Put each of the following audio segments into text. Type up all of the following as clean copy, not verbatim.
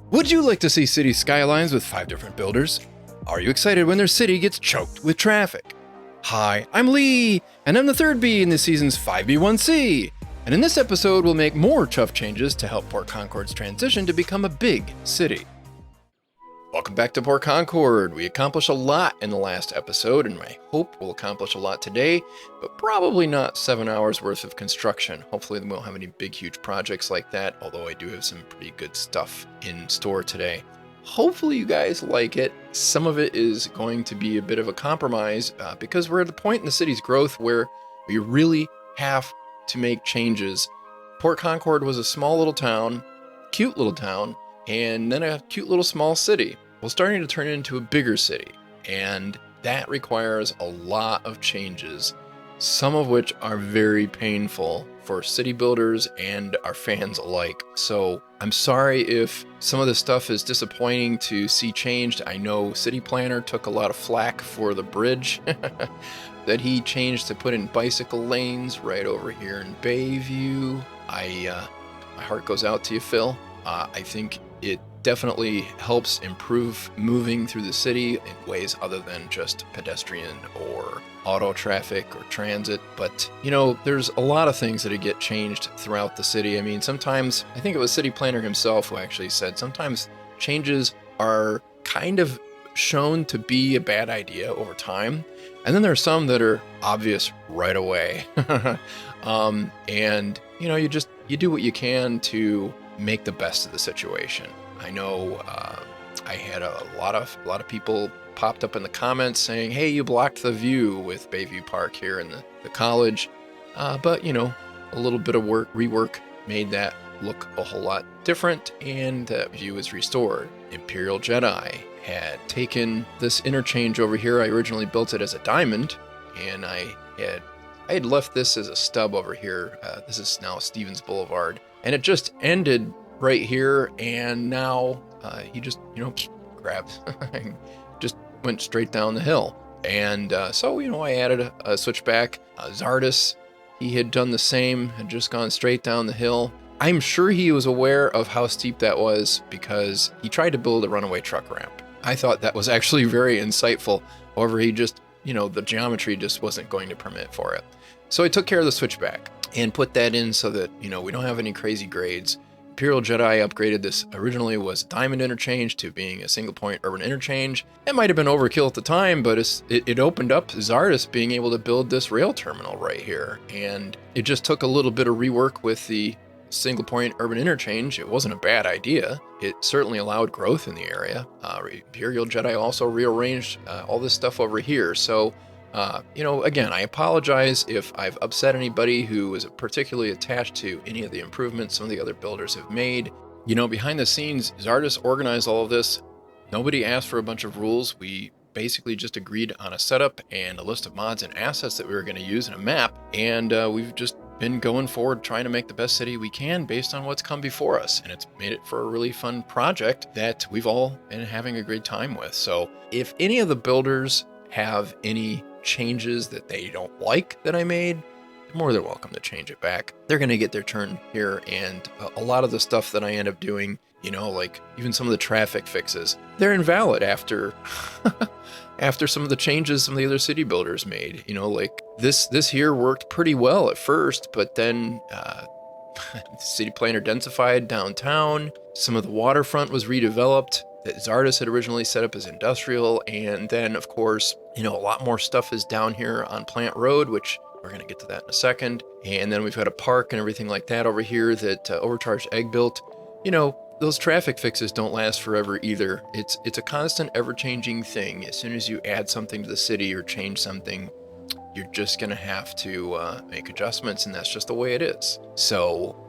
Would you like to see Cities Skylines with 5 different builders? Are you excited when their city gets choked with traffic? Hi, I'm Lee, and I'm the third B in this season's 5B1C. And in this episode, we'll make more tough changes to help Port Concord's transition to become a big city. Welcome back to Port Concord. We accomplished a lot in the last episode, and I hope we'll accomplish a lot today, but probably not 7 hours worth of construction. Hopefully we won't have any big, huge projects like that, although I do have some pretty good stuff in store today. Hopefully you guys like it. Some of it is going to be a bit of a compromise because we're at the point in the city's growth where we really have to make changes. Port Concord was a small little town, cute little town, and then a cute little small city. Well, starting to turn into a bigger city, and that requires a lot of changes, some of which are very painful for city builders and our fans alike. So I'm sorry if some of the stuff is disappointing to see changed. I know City Planner took a lot of flack for the bridge that he changed to put in bicycle lanes right over here in Bayview. My heart goes out to you, Phil. I think it definitely helps improve moving through the city in ways other than just pedestrian or auto traffic or transit. But, you know, there's a lot of things that get changed throughout the city. I mean, sometimes, I think it was City Planner himself who actually said, sometimes changes are kind of shown to be a bad idea over time. And then there's some that are obvious right away. And, you know, you do what you can to make the best of the situation. I know I had a lot of people popped up in the comments saying, hey, you blocked the view with Bayview Park here in the college. But, you know, a little bit of rework made that look a whole lot different, and that view is restored. Imperial Jedi had taken this interchange over here. I originally built it as a diamond, and I had left this as a stub over here. This is now Stevens Boulevard, and it just ended right here, and now he just, you know, grabbed, just went straight down the hill. And so, you know, I added a switchback. Zardis, he had done the same, had just gone straight down the hill. I'm sure he was aware of how steep that was because he tried to build a runaway truck ramp. I thought that was actually very insightful. However, he just, you know, the geometry just wasn't going to permit for it. So I took care of the switchback and put that in so that, you know, we don't have any crazy grades. Imperial Jedi upgraded this. Originally was Diamond Interchange to being a single point urban interchange. It might have been overkill at the time, but it opened up Zardis being able to build this rail terminal right here. And it just took a little bit of rework with the single point urban interchange. It wasn't a bad idea. It certainly allowed growth in the area. Imperial Jedi also rearranged all this stuff over here. So, you know, again, I apologize if I've upset anybody who is particularly attached to any of the improvements some of the other builders have made. You know, behind the scenes, Zardis organized all of this. Nobody asked for a bunch of rules. We basically just agreed on a setup and a list of mods and assets that we were going to use in a map. And we've just been going forward trying to make the best city we can based on what's come before us. And it's made it for a really fun project that we've all been having a great time with. So if any of the builders have any changes that they don't like that I made, they're more than welcome to change it back. They're going to get their turn here. And a lot of the stuff that I end up doing, you know, like even some of the traffic fixes, they're invalid after after some of the changes some of the other city builders made. You know, like this here worked pretty well at first, but then City Planner densified downtown. Some of the waterfront was redeveloped that Zardis had originally set up as industrial. And then, of course, you know, a lot more stuff is down here on Plant Road, which we're going to get to that in a second. And then we've got a park and everything like that over here that Overcharged Egg built. You know, those traffic fixes don't last forever either. It's a constant, ever-changing thing. As soon as you add something to the city or change something, you're just going to have to make adjustments, and that's just the way it is. So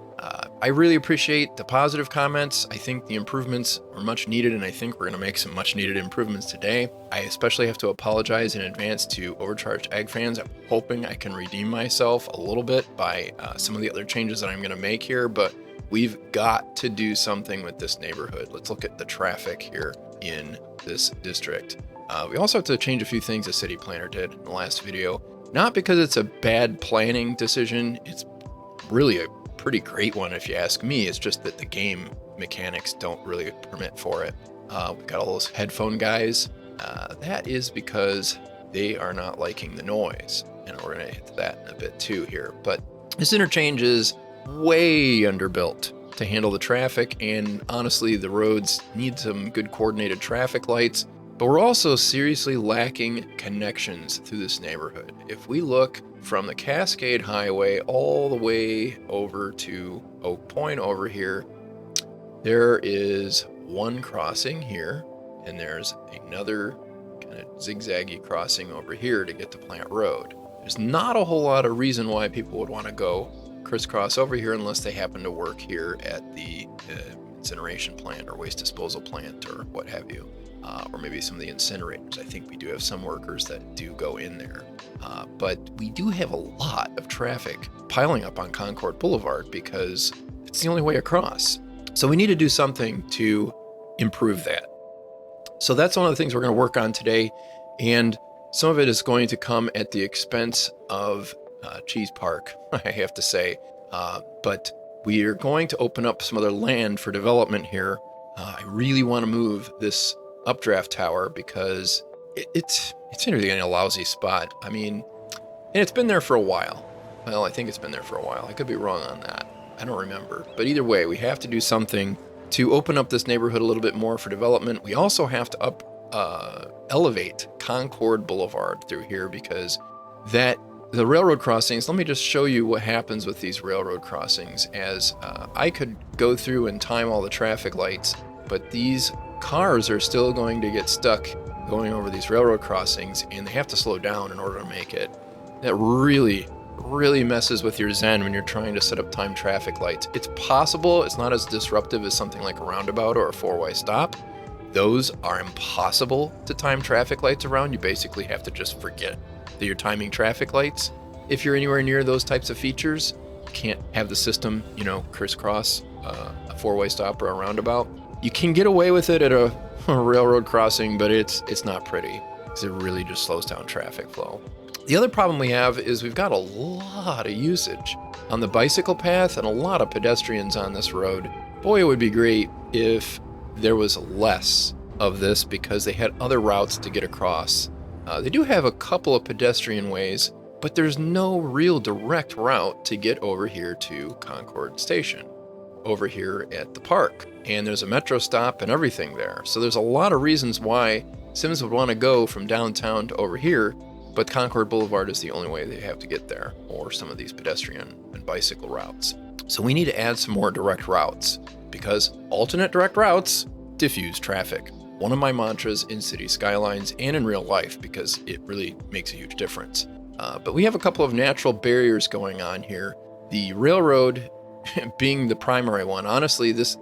I really appreciate the positive comments. I think the improvements are much needed, and I think we're going to make some much needed improvements today. I especially have to apologize in advance to Overcharged Egg fans. I'm hoping I can redeem myself a little bit by some of the other changes that I'm going to make here, but we've got to do something with this neighborhood. Let's look at the traffic here in this district. We also have to change a few things the City Planner did in the last video. Not because it's a bad planning decision. It's really a pretty great one if you ask me. It's just that the game mechanics don't really permit for it. We've got all those headphone guys. That is because they are not liking the noise, and we're going to hit that in a bit too here. But this interchange is way underbuilt to handle the traffic, and honestly, the roads need some good coordinated traffic lights, but we're also seriously lacking connections through this neighborhood. If we look from the Cascade Highway all the way over to Oak Point over here, there is one crossing here, and there's another kind of zigzaggy crossing over here to get to Plant Road. There's not a whole lot of reason why people would want to go crisscross over here unless they happen to work here at the incineration plant or waste disposal plant or what have you, or maybe some of the incinerators. I think we do have some workers that do go in there, but we do have a lot of traffic piling up on Concord Boulevard because it's the only way across. So we need to do something to improve that. So that's one of the things we're going to work on today, and some of it is going to come at the expense of Cheese Park, I have to say, but we are going to open up some other land for development here. I really want to move this updraft tower because it's really in a lousy spot. I mean, and it's been there for a while. Well, I think it's been there for a while. I could be wrong on that. I don't remember. But either way, we have to do something to open up this neighborhood a little bit more for development. We also have to elevate Concord Boulevard through here because the railroad crossings, let me just show you what happens with these railroad crossings, as I could go through and time all the traffic lights, but these cars are still going to get stuck going over these railroad crossings, and they have to slow down in order to make it. That really messes with your zen when you're trying to set up timed traffic lights. It's possible, it's not as disruptive as something like a roundabout or a four-way stop. Those are impossible to time traffic lights around. You basically have to just forget that you're timing traffic lights. If you're anywhere near those types of features, you can't have the system, crisscross a four-way stop or a roundabout. You can get away with it at a railroad crossing, but it's not pretty because it really just slows down traffic flow. The other problem we have is we've got a lot of usage on the bicycle path and a lot of pedestrians on this road. Boy, it would be great if there was less of this because they had other routes to get across. They do have a couple of pedestrian ways, but there's no real direct route to get over here to Concord Station, over here at the park. And there's a metro stop and everything there. So there's a lot of reasons why Sims would want to go from downtown to over here, but Concord Boulevard is the only way they have to get there, or some of these pedestrian and bicycle routes. So we need to add some more direct routes, because alternate direct routes diffuse traffic. One of my mantras in Cities Skylines and in real life, because it really makes a huge difference. But we have a couple of natural barriers going on here. The railroad being the primary one. Honestly, this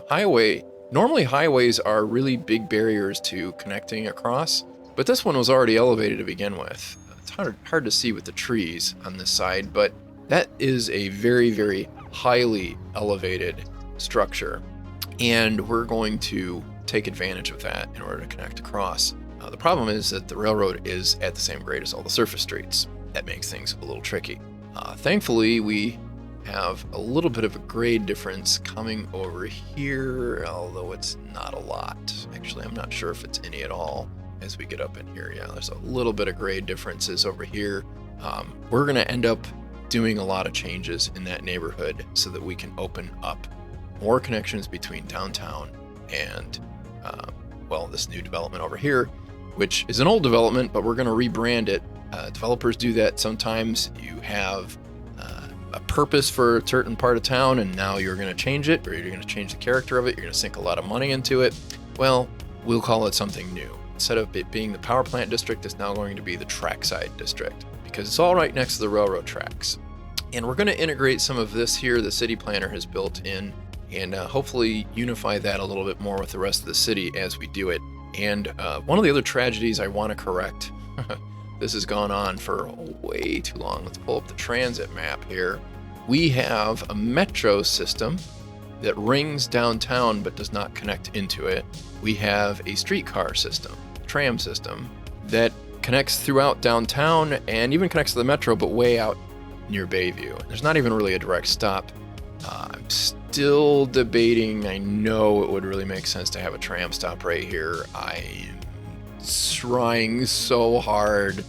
highway, normally highways are really big barriers to connecting across, but this one was already elevated to begin with. It's hard to see with the trees on this side, but that is a very, very highly elevated structure, and we're going to take advantage of that in order to connect across. The problem is that the railroad is at the same grade as all the surface streets. That makes things a little tricky. Thankfully, we have a little bit of a grade difference coming over here, although it's not a lot. Actually, I'm not sure if it's any at all as we get up in here. Yeah, there's a little bit of grade differences over here. We're going to end up doing a lot of changes in that neighborhood so that we can open up more connections between downtown and this new development over here, which is an old development, but we're going to rebrand it. Developers do that sometimes. You have a purpose for a certain part of town, and now you're going to change it, or you're going to change the character of it. You're going to sink a lot of money into it. Well, we'll call it something new. Instead of it being the power plant district, it's now going to be the Trackside district, because it's all right next to the railroad tracks. And we're going to integrate some of this here the city planner has built in, and hopefully unify that a little bit more with the rest of the city as we do it. And one of the other tragedies I want to correct, this has gone on for way too long. Let's pull up the transit map here. We have a metro system that rings downtown but does not connect into it. We have a streetcar system, tram system, that connects throughout downtown and even connects to the metro, but way out near Bayview. There's not even really a direct stop still debating. I know it would really make sense to have a tram stop right here. I am trying so hard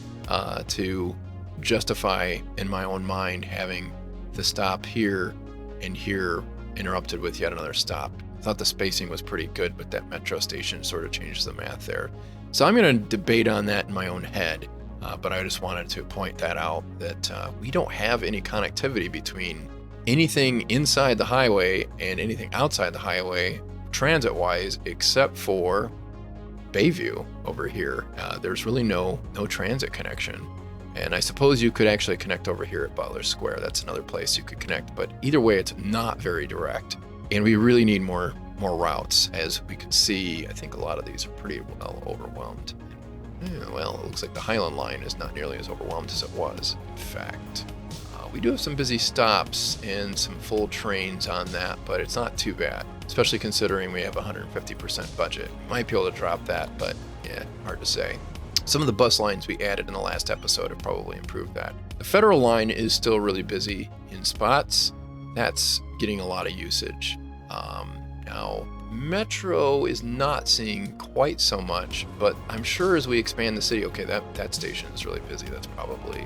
to justify in my own mind having the stop here and here interrupted with yet another stop. I thought the spacing was pretty good, but that metro station sort of changes the math there. So I'm going to debate on that in my own head, but I just wanted to point that out, that we don't have any connectivity between anything inside the highway and anything outside the highway transit-wise, except for Bayview over here. There's really no transit connection. And I suppose you could actually connect over here at Butler Square. That's another place you could connect, but either way, it's not very direct. And we really need more routes. As we can see, I think a lot of these are pretty well overwhelmed. Yeah, well, it looks like the Highland line is not nearly as overwhelmed as it was. In fact, we do have some busy stops and some full trains on that, but it's not too bad, especially considering we have a 150% budget. Might be able to drop that, but yeah, hard to say. Some of the bus lines we added in the last episode have probably improved that. The Federal line is still really busy in spots. That's getting a lot of usage. Now, Metro is not seeing quite so much, but I'm sure as we expand the city, okay, that station is really busy. That's probably,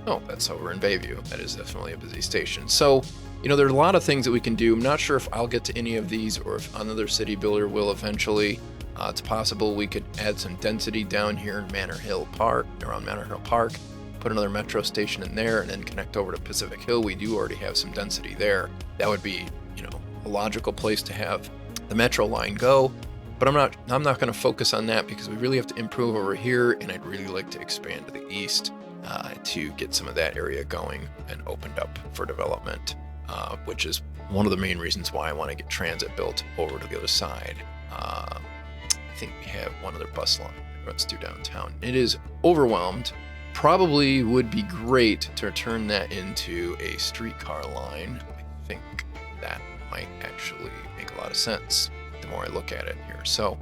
oh, that's over in Bayview. That is definitely a busy station. So, there are a lot of things that we can do. I'm not sure if I'll get to any of these or if another city builder will eventually. It's possible we could add some density down here in Manor Hill Park, around Manor Hill Park, put another metro station in there, and then connect over to Pacific Hill. We do already have some density there. That would be, a logical place to have the metro line go. But I'm not going to focus on that because we really have to improve over here, and I'd really like to expand to the east to get some of that area going and opened up for development, which is one of the main reasons why I want to get transit built over to the other side. I think we have one other bus line that runs through downtown. It is overwhelmed. Probably would be great to turn that into a streetcar line. I think that might actually make a lot of sense the more I look at it here. So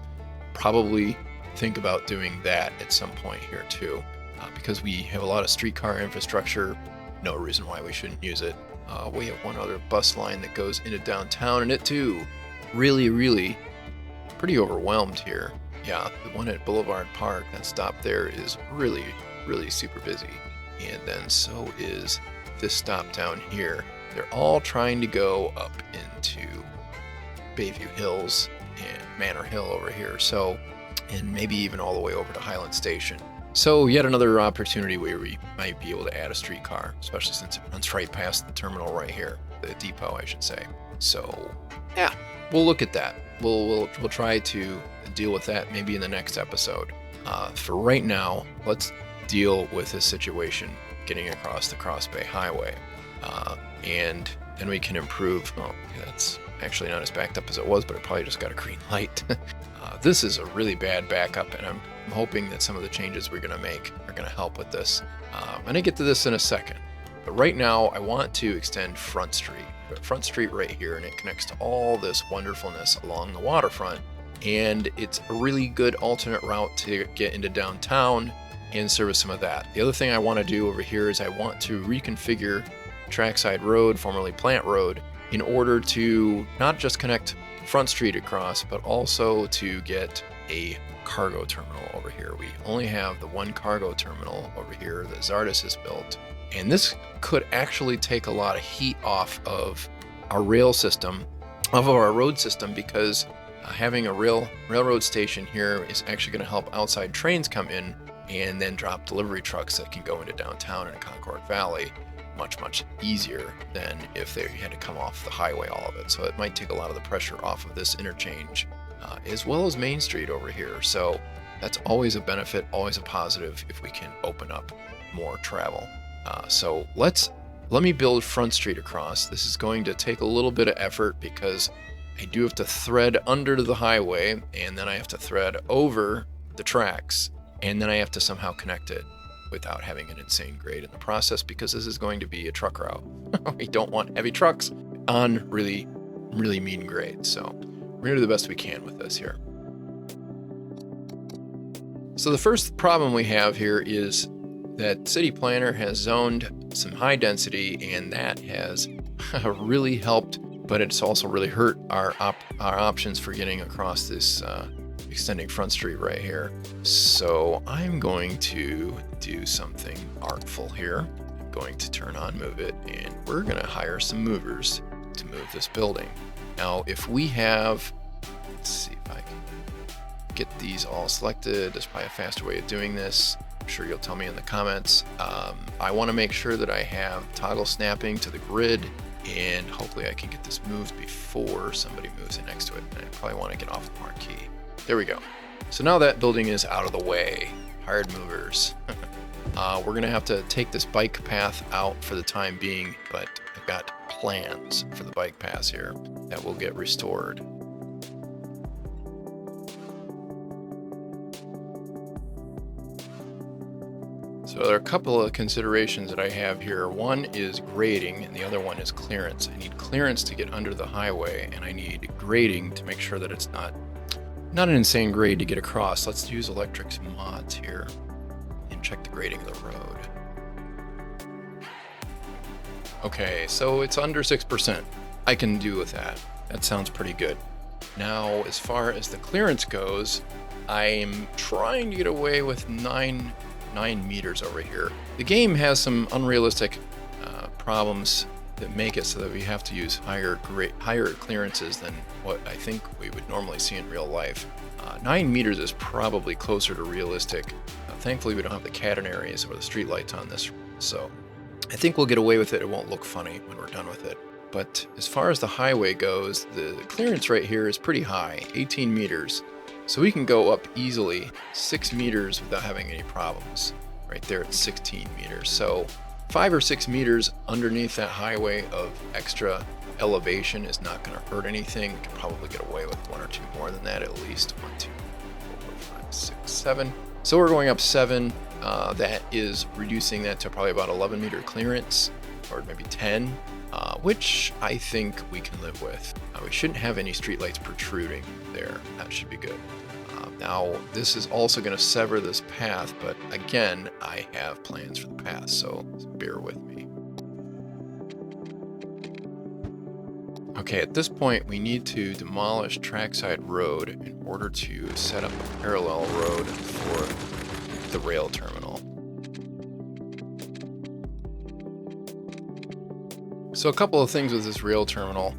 probably think about doing that at some point here too, because we have a lot of streetcar infrastructure. No reason why we shouldn't use it. We have one other bus line that goes into downtown, and it too really pretty overwhelmed here. Yeah, the one at Boulevard Park, that stop there is really super busy. And then so is this stop down here. They're all trying to go up into Bayview Hills and Manor Hill over here. So, and maybe even all the way over to Highland Station. So yet another opportunity where we might be able to add a streetcar, especially since it runs right past the terminal right here, the depot, I should say. So yeah, we'll look at that. We'll try to deal with that maybe in the next episode. For right now, let's deal with this situation getting across the Cross Bay Highway, and then we can improve. Oh, that's actually not as backed up as it was, but it probably just got a green light. This is a really bad backup, and I'm hoping that some of the changes we're going to make are going to help with this. I'm going to get to this in a second, but right now I want to extend Front Street. Front Street right here, and it connects to all this wonderfulness along the waterfront, and it's a really good alternate route to get into downtown and service some of that. The other thing I want to do over here is I want to reconfigure Trackside Road, formerly Plant Road, in order to not just connect Front Street across, but also to get a cargo terminal over here. We only have the one cargo terminal over here that Zardis has built, and this could actually take a lot of heat off of our rail system, of our road system, because having a railroad station here is actually going to help outside trains come in and then drop delivery trucks that can go into downtown and Concord Valley much easier than if they had to come off the highway, all of it. So it might take a lot of the pressure off of this interchange, as well as Main Street over here. So that's always a benefit, always a positive if we can open up more travel. So let me build Front Street across. This is going to take a little bit of effort because I do have to thread under the highway, and then I have to thread over the tracks, and then I have to somehow connect it without having an insane grade in the process, because this is going to be a truck route. We don't want heavy trucks on really mean grades. So we're gonna do the best we can with this here. So the first problem we have here is that City Planner has zoned some high density, and that has really helped but it's also really hurt our options for getting across this extending front street right here. So I'm going to do something artful here. I'm going to turn on Move It, and we're going to hire some movers to move this building. Now, if we have, let's see if I can get these all selected. There's probably a faster way of doing this. I'm sure you'll tell me in the comments. I want to make sure that I have toggle snapping to the grid, and hopefully I can get this moved before somebody moves in next to it. And I probably want to get off the marquee. There we go. So now that building is out of the way. Hired movers. We're gonna have to take this bike path out for the time being, but I've got plans for the bike paths here that will get restored. So there are a couple of considerations that I have here. One is grading and the other one is clearance. I need clearance to get under the highway, and I need grading to make sure that it's not an insane grade to get across. Let's use Electric's mods here and check the grading of the road. Okay, so it's under 6%. I can do with that. That sounds pretty good. Now, as far as the clearance goes, I'm trying to get away with 9 meters over here. The game has some unrealistic problems that make it so that we have to use higher clearances than what I think we would normally see in real life. 9 meters is probably closer to realistic. Thankfully, we don't have the catenaries or the street lights on this, so I think we'll get away with it. It won't look funny when we're done with it. But as far as the highway goes, the clearance right here is pretty high, 18 meters. So we can go up easily 6 meters without having any problems. Right there at 16 meters. So 5 or 6 meters underneath that highway of extra elevation is not going to hurt anything. We can probably get away with 1 or 2 more than that at least. 1, 2, 4, 5, 6, 7. So we're going up 7. That is reducing that to probably about 11 meter clearance, or maybe 10, which I think we can live with. We shouldn't have any streetlights protruding there. That should be good. Now, this is also going to sever this path, but again, I have plans for the path, so bear with me. Okay, at this point, we need to demolish Trackside Road in order to set up a parallel road for the rail terminal. So a couple of things with this rail terminal.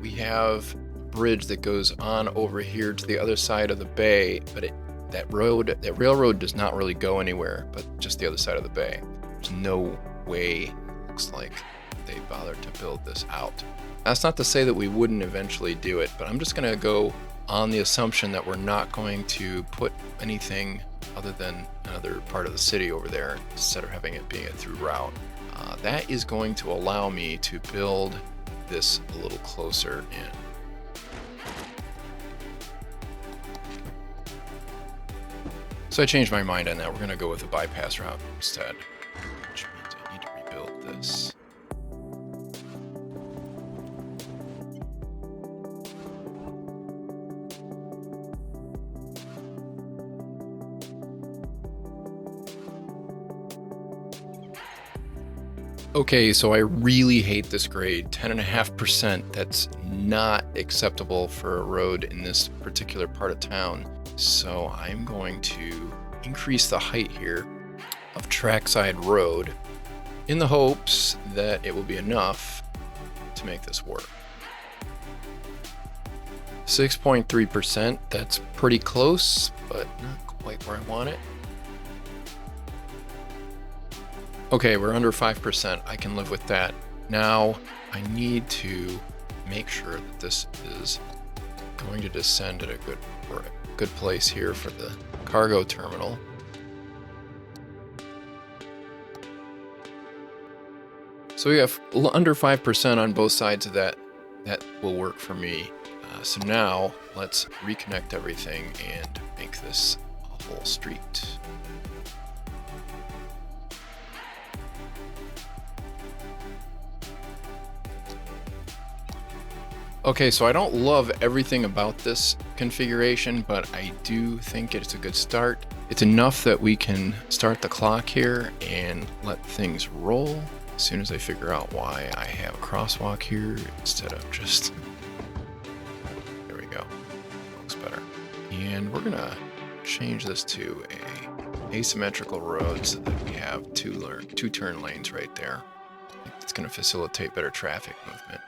We have bridge that goes on over here to the other side of the bay, but that railroad does not really go anywhere but just the other side of the bay. There's no way, it looks like, they bothered to build this out. That's not to say that we wouldn't eventually do it, but I'm just going to go on the assumption that we're not going to put anything other than another part of the city over there instead of having it being a through route. That is going to allow me to build this a little closer in. So I changed my mind on that. We're going to go with a bypass route instead, which means I need to rebuild this. Okay, so I really hate this grade, 10.5%. That's not acceptable for a road in this particular part of town. So I'm going to increase the height here of Trackside Road in the hopes that it will be enough to make this work. 6.3%, that's pretty close, but not quite where I want it. Okay, we're under 5%. I can live with that. Now I need to make sure that this is going to descend at a good place here for the cargo terminal. So we have under 5% on both sides of that. That will work for me. So now let's reconnect everything and make this a whole street. Okay, so I don't love everything about this configuration, but I do think it's a good start. It's enough that we can start the clock here and let things roll. As soon as I figure out why I have a crosswalk here instead of just... There we go. Looks better. And we're gonna change this to a asymmetrical road so that we have two turn lanes right there. I think it's gonna facilitate better traffic movement.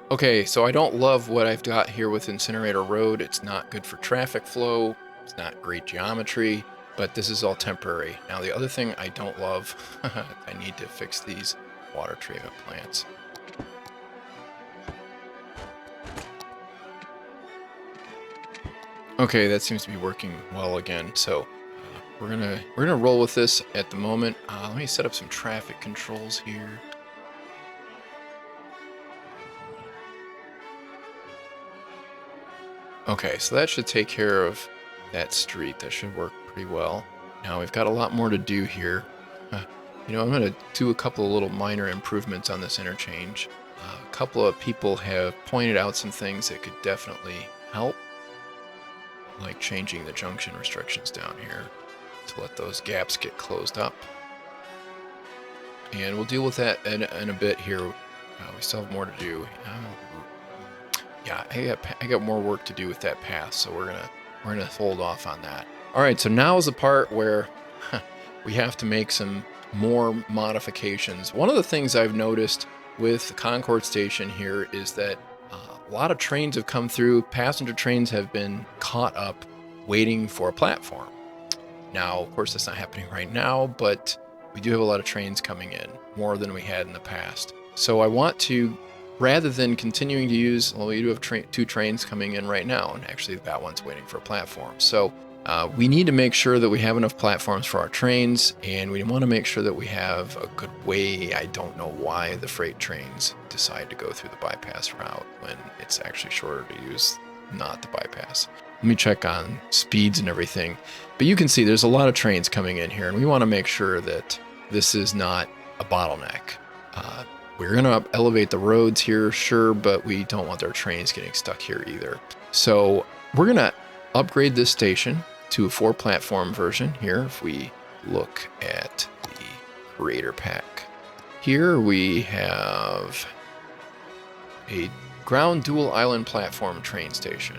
Okay, so I don't love what I've got here with Incinerator Road. It's not good for traffic flow. It's not great geometry, but this is all temporary. Now, the other thing I don't love, I need to fix these water treatment plants. Okay, that seems to be working well again. So we're gonna roll with this at the moment. Let me set up some traffic controls here. Okay, so that should take care of that street. That should work pretty well. Now we've got a lot more to do here. You know, I'm going to do a couple of little minor improvements on this interchange. A couple of people have pointed out some things that could definitely help, like changing the junction restrictions down here to let those gaps get closed up. And we'll deal with that in a bit here. We still have more to do. Yeah, I got more work to do with that path, so we're gonna hold off on that. All right, so now is the part where we have to make some more modifications. One of the things I've noticed with the Concord station here is that a lot of trains have come through. Passenger trains have been caught up waiting for a platform. Now, of course, that's not happening right now, but we do have a lot of trains coming in, more than we had in the past. So I want to, rather than continuing to use, well, we do have two trains coming in right now, and actually that one's waiting for a platform. So we need to make sure that we have enough platforms for our trains, and we want to make sure that we have a good way. I don't know why the freight trains decide to go through the bypass route when it's actually shorter to use not the bypass. Let me check on speeds and everything. But you can see there's a lot of trains coming in here, and we want to make sure that this is not a bottleneck. We're going to elevate the roads here, sure, but we don't want our trains getting stuck here either. So we're going to upgrade this station to a 4-platform version here. If we look at the creator pack, here we have a ground dual island platform train station.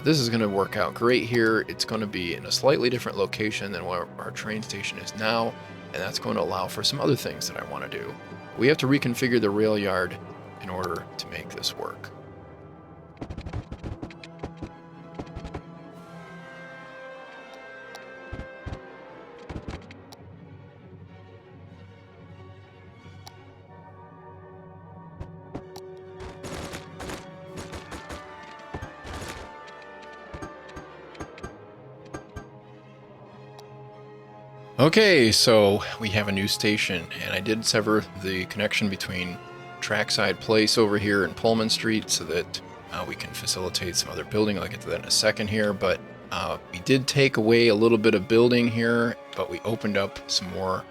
This is going to work out great here. It's going to be in a slightly different location than where our train station is now, and that's going to allow for some other things that I want to do. We have to reconfigure the rail yard in order to make this work. Okay, so we have a new station, and I did sever the connection between Trackside Place over here and Pullman Street so that we can facilitate some other building. I'll get to that in a second here, but we did take away a little bit of building here, but we opened up some more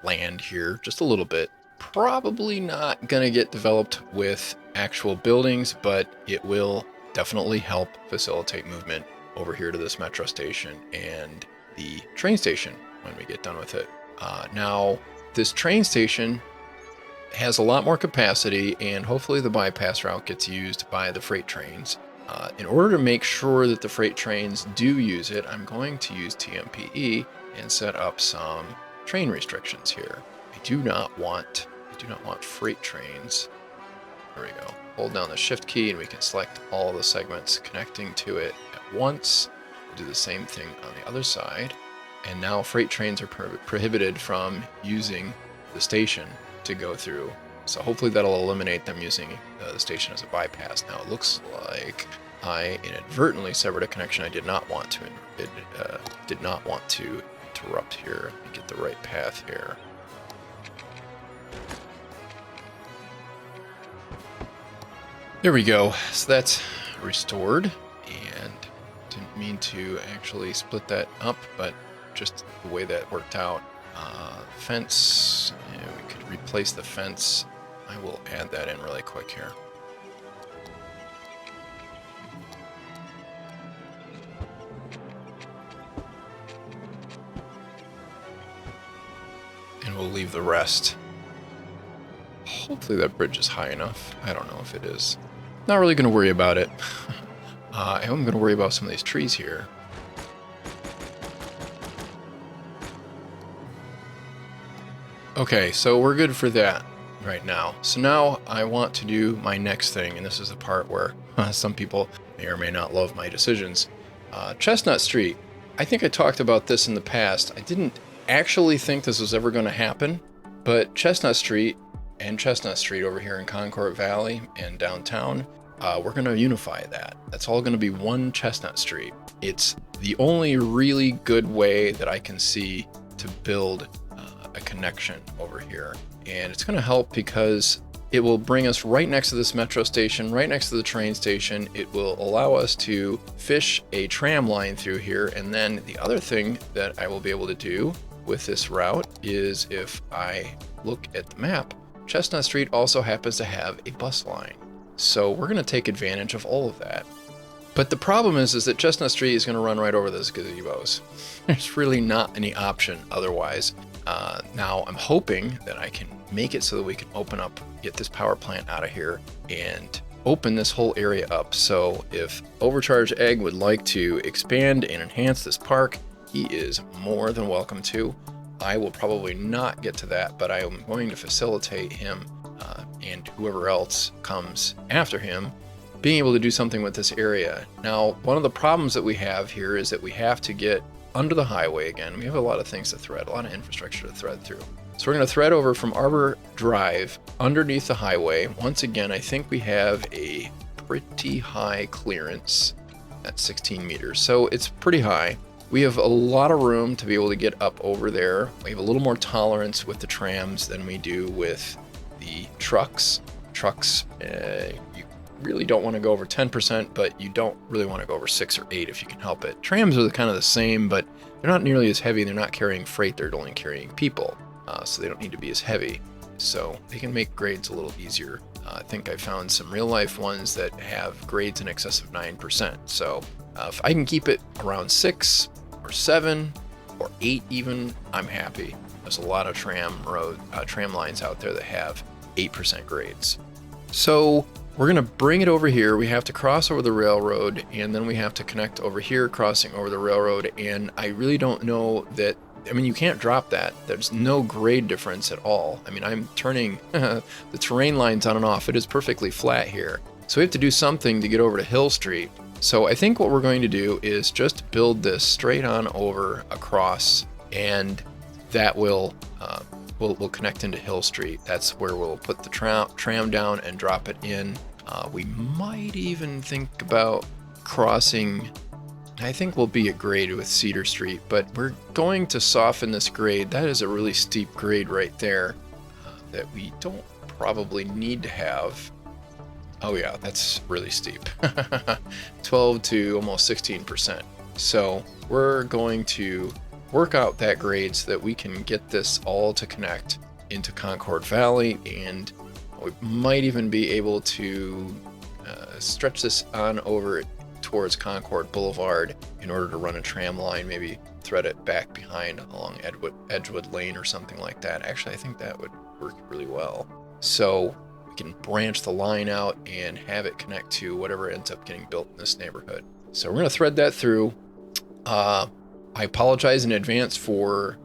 land here, just a little bit. Probably not going to get developed with actual buildings, but it will definitely help facilitate movement over here to this metro station and the train station when we get done with it. Now, this train station has a lot more capacity, and hopefully the bypass route gets used by the freight trains. In order to make sure that the freight trains do use it, I'm going to use TMPE and set up some train restrictions here. I do not want freight trains. There we go. Hold down the shift key and we can select all the segments connecting to it at once. We'll do the same thing on the other side. And now freight trains are prohibited from using the station to go through. So hopefully that'll eliminate them using the station as a bypass. Now it looks like I inadvertently severed a connection I did not want to. Did not want to interrupt here. Let me get the right path here. There we go. So that's restored, and didn't mean to actually split that up, but just the way that worked out. Fence, yeah, we could replace the fence. I will add that in really quick here. we'll leave the rest. Hopefully that bridge is high enough. I don't know if it is. Not really going to worry about it. I am going to worry about some of these trees here. Okay, so we're good for that right now. So now I want to do my next thing, and this is the part where some people may or may not love my decisions. Chestnut Street. I think I talked about this in the past. I didn't actually think this was ever going to happen, but Chestnut Street and Chestnut Street over here in Concord Valley and downtown, we're going to unify that. That's all going to be one Chestnut Street. It's the only really good way that I can see to build a connection over here. And it's going to help because it will bring us right next to this metro station, right next to the train station. It will allow us to fish a tram line through here. And then the other thing that I will be able to do with this route is, if I look at the map, Chestnut Street also happens to have a bus line. So we're going to take advantage of all of that. But the problem is that Chestnut Street is going to run right over those gazebos. There's really not any option otherwise. Now I'm hoping that I can make it so that we can open up, get this power plant out of here and open this whole area up. So if Overcharge Egg would like to expand and enhance this park, he is more than welcome to. I will probably not get to that, but I am going to facilitate him and whoever else comes after him being able to do something with this area. Now, one of the problems that we have here is that we have to get under the highway again. We have a lot of things to thread, a lot of infrastructure to thread through. So we're going to thread over from Arbor Drive underneath the highway. Once again, I think we have a pretty high clearance at 16 meters. So it's pretty high. We have a lot of room to be able to get up over there. We have a little more tolerance with the trams than we do with the trucks. Trucks, you really don't want to go over 10%, but you don't really want to go over 6 or 8 if you can help it. Trams are kind of the same, but they're not nearly as heavy. They're not carrying freight. They're only carrying people, so they don't need to be as heavy. So they can make grades a little easier. I think I found some real life ones that have grades in excess of 9%. So if I can keep it around 6 or 7 or 8 even, I'm happy. There's a lot of tram lines out there that have 8% grades. So we're going to bring it over here. We have to cross over the railroad, and then we have to connect over here, crossing over the railroad. And I really don't know that, I mean, you can't drop that. There's no grade difference at all. I mean, I'm turning the terrain lines on and off. It is perfectly flat here. So we have to do something to get over to Hill Street. So I think what we're going to do is just build this straight on over across, and that will we'll connect into Hill Street. That's where we'll put the tram down and drop it in. We might even think about crossing. I think we'll be at grade with Cedar Street, but we're going to soften this grade. That is a really steep grade right there that we don't probably need to have. Oh yeah, that's really steep. 12 to almost 16%. So we're going to work out that grade so that we can get this all to connect into Concord Valley, and we might even be able to stretch this on over towards Concord Boulevard in order to run a tram line, maybe thread it back behind along Edgewood Lane or something like that. Actually, I think that would work really well. So we can branch the line out and have it connect to whatever ends up getting built in this neighborhood. So we're going to thread that through. I apologize in advance for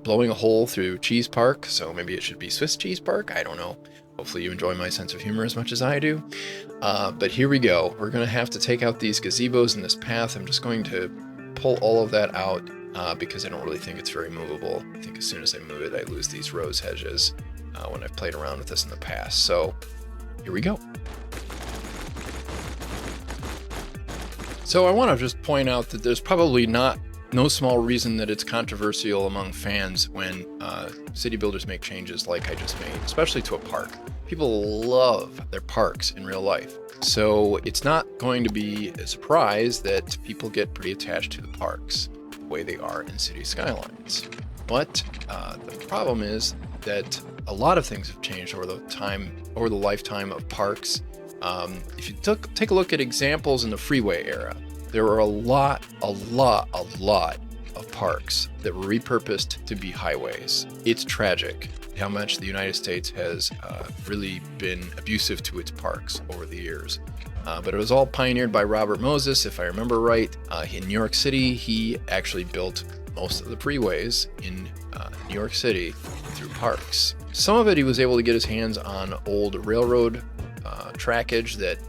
blowing a hole through Cheese Park, so maybe it should be Swiss Cheese Park. I don't know. Hopefully you enjoy my sense of humor as much as I do. But here we go. We're going to have to take out these gazebos in this path. I'm just going to pull all of that out because I don't really think it's very movable. I think as soon as I move it, I lose these rose hedges when I've played around with this in the past. So here we go. So I want to just point out that there's probably no small reason that it's controversial among fans when city builders make changes like I just made, especially to a park. People love their parks in real life. So it's not going to be a surprise that people get pretty attached to the parks the way they are in Cities Skylines. But the problem is that a lot of things have changed over the lifetime of parks. If you take a look at examples in the freeway era, there were a lot of of parks that were repurposed to be highways. It's tragic how much the United States has really been abusive to its parks over the years. But it was all pioneered by Robert Moses, if I remember right. In New York City, he actually built most of the freeways in New York City through parks. Some of it he was able to get his hands on old railroad trackage that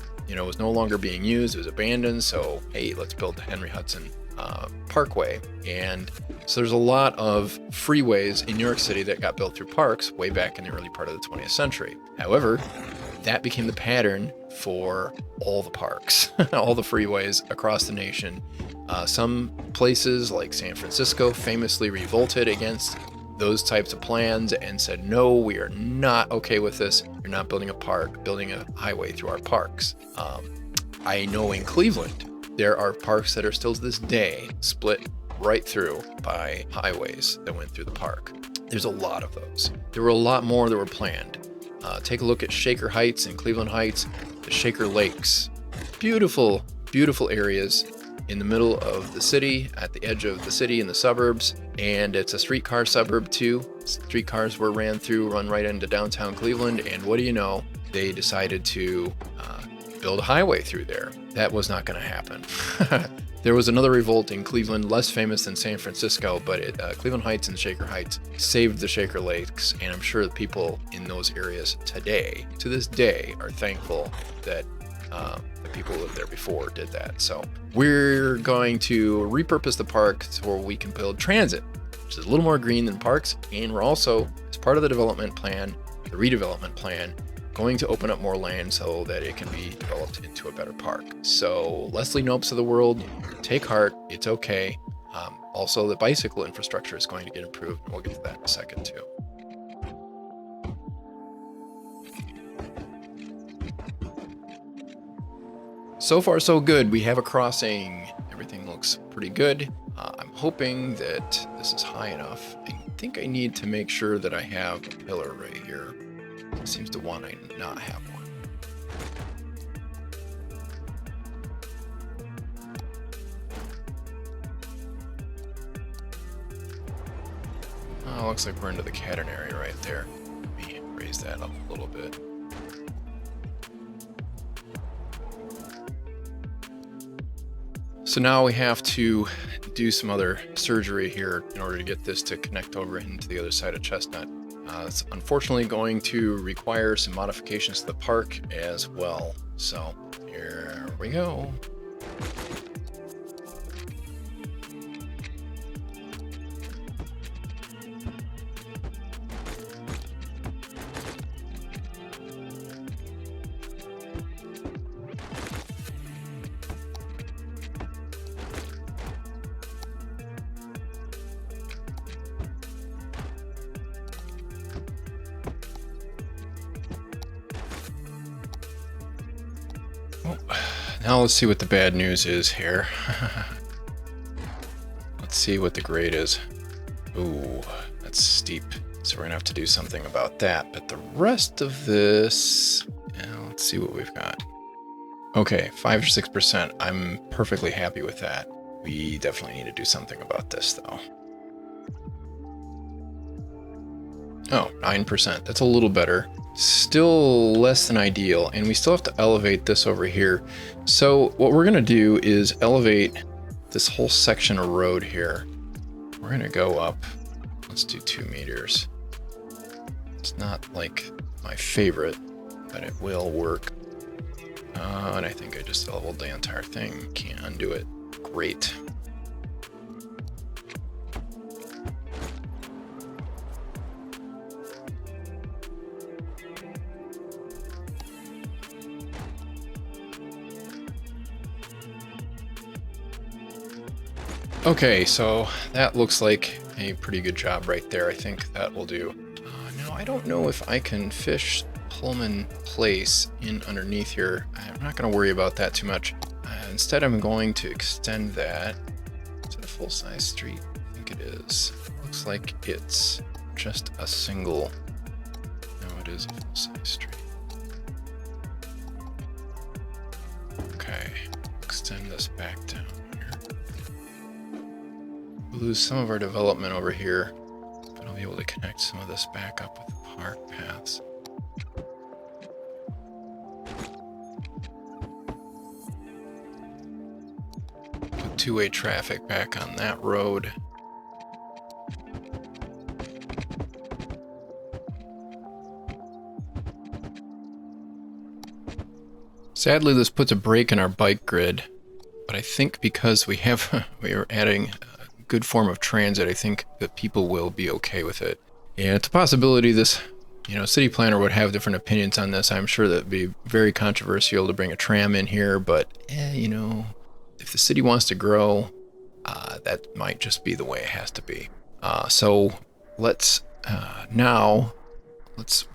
was no longer being used. It was abandoned. So hey, let's build the Henry Hudson Parkway. And so there's a lot of freeways in New York City that got built through parks way back in the early part of the 20th century. However, that became the pattern for all the parks, all the freeways across the nation. Some places like San Francisco famously revolted against those types of plans and said, no, we are not okay with this. You're not building a park, building a highway through our parks. I know in Cleveland, there are parks that are still to this day split right through by highways that went through the park. There's a lot of those. There were a lot more that were planned. Take a look at Shaker Heights and Cleveland Heights, the Shaker Lakes. Beautiful, beautiful areas in the middle of the city, at the edge of the city in the suburbs. And it's a streetcar suburb too. Streetcars were run right into downtown Cleveland. And what do you know? They decided to build a highway through there. That was not going to happen. There was another revolt in Cleveland, less famous than San Francisco, but Cleveland Heights and Shaker Heights saved the Shaker Lakes, and I'm sure the people in those areas today, to this day, are thankful that the people who lived there before did that. So we're going to repurpose the park so we can build transit, which is a little more green than parks, and we're also, as part of the development plan, the redevelopment plan, going to open up more land so that it can be developed into a better park. So Leslie Nopes of the world, take heart, it's okay. Also, the bicycle infrastructure is going to get improved, and we'll get to that in a second too. So far so good. We have a crossing. Everything looks pretty good. I'm hoping that this is high enough. I think I need to make sure that I have a pillar right here. It seems to want to not have one. Oh, looks like we're into the catenary right there. Let me raise that up a little bit. So now we have to do some other surgery here in order to get this to connect over into the other side of Chestnut. It's unfortunately going to require some modifications to the park as well. So here we go. Now let's see what the bad news is here. Let's see what the grade is. Ooh, that's steep. So we're gonna have to do something about that. But the rest of this, let's see what we've got. Okay, 5 or 6%. I'm perfectly happy with that. We definitely need to do something about this though. Oh, 9%. That's a little better. Still less than ideal, and we still have to elevate this over here. So what we're gonna do is elevate this whole section of road here. We're gonna go up, let's do 2 meters. It's not like my favorite, but it will work. And I think I just leveled the entire thing. Can't undo it. Great. Okay, so that looks like a pretty good job right there. I think that will do. Now, I don't know if I can fish Pullman Place in underneath here. I'm not going to worry about that too much. Instead, I'm going to extend that. Is it a full-size street? I think it is. Looks like it's just a single. No, it is a full-size street. Okay, extend this back down here. lose some of our development over here, but I'll be able to connect some of this back up with the park paths. Put two-way traffic back on that road. Sadly, this puts a break in our bike grid, but I think because we are adding a good form of transit, I think that people will be okay with it. And it's a possibility this, city planner would have different opinions on this. I'm sure that it'd be very controversial to bring a tram in here, but if the city wants to grow, that might just be the way it has to be. So let's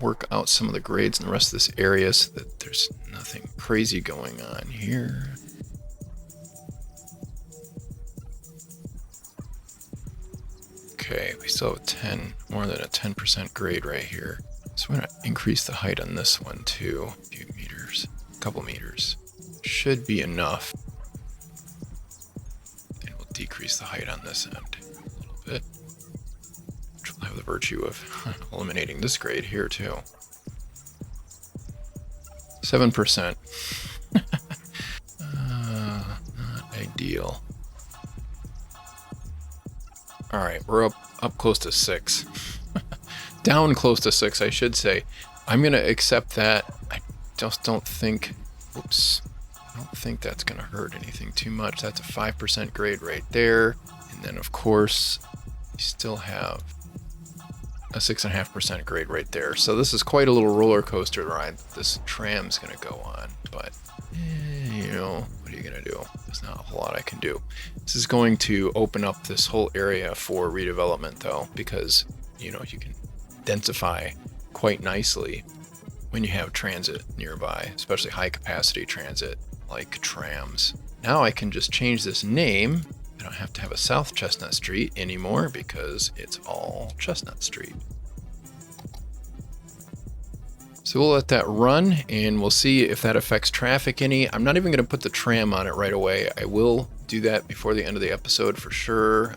work out some of the grades in the rest of this area so that there's nothing crazy going on here. Okay, we still have more than a 10% grade right here. So we're going to increase the height on this one too. A few meters, a couple meters. Should be enough. And we'll decrease the height on this end a little bit. Which will have the virtue of eliminating this grade here too. 7%. Not ideal. All right, we're up close to 6. Down close to 6, I should say. I'm going to accept that. I just don't think, I don't think that's going to hurt anything too much. That's a 5% grade right there. And then, of course, you still have a 6.5% grade right there. So this is quite a little roller coaster ride this tram's going to go on. But, what are you going to do? There's not a whole lot I can do. This is going to open up this whole area for redevelopment, though, because, you can densify quite nicely when you have transit nearby, especially high-capacity transit like trams. Now I can just change this name. I don't have to have a South Chestnut Street anymore because it's all Chestnut Street. So we'll let that run and we'll see if that affects traffic any. I'm not even going to put the tram on it right away. I will do that before the end of the episode for sure.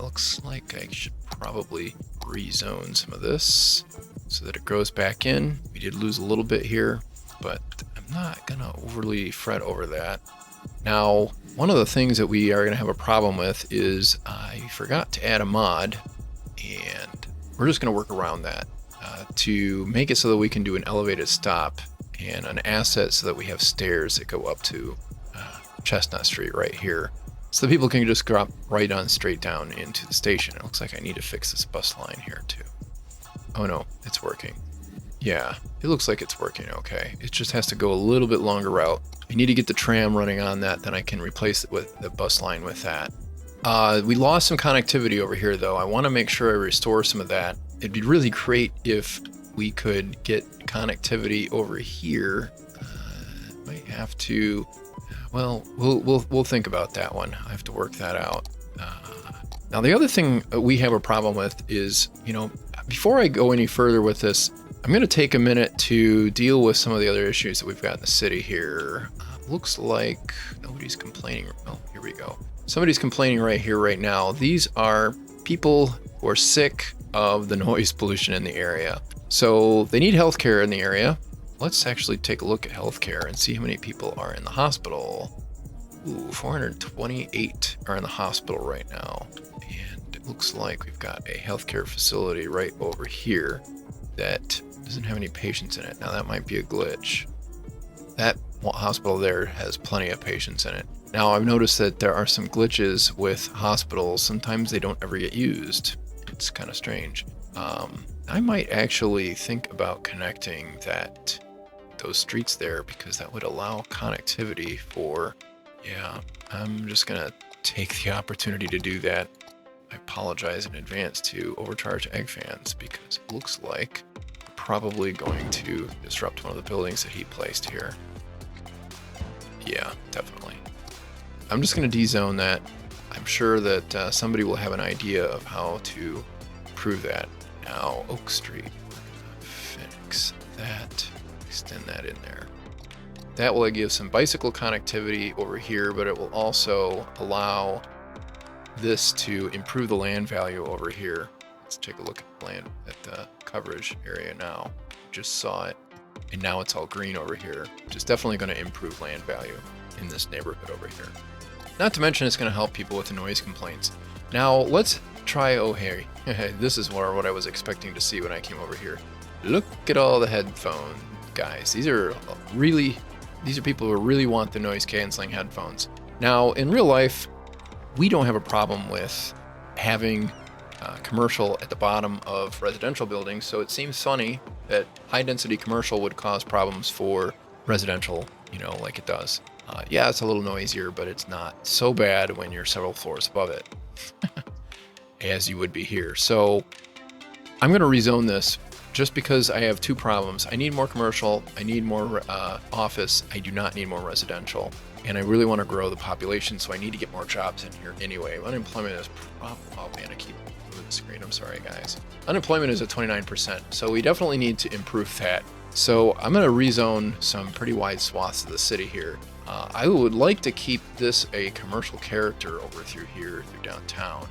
Looks like I should probably rezone some of this so that it grows back in. We did lose a little bit here, but I'm not going to overly fret over that. Now, one of the things that we are going to have a problem with is I forgot to add a mod, and we're just going to work around that to make it so that we can do an elevated stop and an asset so that we have stairs that go up to Chestnut Street right here. So the people can just drop right on straight down into the station. It looks like I need to fix this bus line here too. Oh no, it's working. Yeah, it looks like it's working okay. It just has to go a little bit longer route. I need to get the tram running on that, then I can replace it with the bus line with that. We lost some connectivity over here though. I want to make sure I restore some of that. It'd be really great if we could get connectivity over here. Might have to, well, we'll think about that one. I have to work that out. Now the other thing we have a problem with is, before I go any further with this, I'm going to take a minute to deal with some of the other issues that we've got in the city here. Looks like nobody's complaining. Oh, here we go. Somebody's complaining right here, right now. These are people who are sick of the noise pollution in the area. So they need healthcare in the area. Let's actually take a look at healthcare and see how many people are in the hospital. Ooh, 428 are in the hospital right now. And it looks like we've got a healthcare facility right over here that doesn't have any patients in it. Now that might be a glitch. That hospital there has plenty of patients in it. Now I've noticed that there are some glitches with hospitals. Sometimes they don't ever get used. It's kind of strange. I might actually think about connecting those streets there because that would allow connectivity for, yeah, I'm just gonna take the opportunity to do that. I apologize in advance to Overcharged Egg fans because it looks like I'm probably going to disrupt one of the buildings that he placed here. Yeah, definitely. I'm just gonna dezone that. I'm sure that somebody will have an idea of how to prove that. Now, Oak Street, fix that, extend that in there. That will give some bicycle connectivity over here, but it will also allow this to improve the land value over here. Let's take a look at the land at the coverage area now. Just saw it, and now it's all green over here, which is definitely going to improve land value in this neighborhood over here. Not to mention it's going to help people with the noise complaints. Now let's try O'Hare. This is what I was expecting to see when I came over here. Look at all the headphone guys. These are people who really want the noise canceling headphones. Now in real life, we don't have a problem with having commercial at the bottom of residential buildings, so it seems funny that high density commercial would cause problems for residential, like it does. Yeah, it's a little noisier, but it's not so bad when you're several floors above it, as you would be here. So I'm going to rezone this just because I have two problems. I need more commercial, I need more office, I do not need more residential. And I really want to grow the population, so I need to get more jobs in here anyway. Unemployment is oh man, I keep moving the screen. I'm sorry, guys. Unemployment is at 29%, so we definitely need to improve that. So I'm going to rezone some pretty wide swaths of the city here. I would like to keep this a commercial character over through here, through downtown,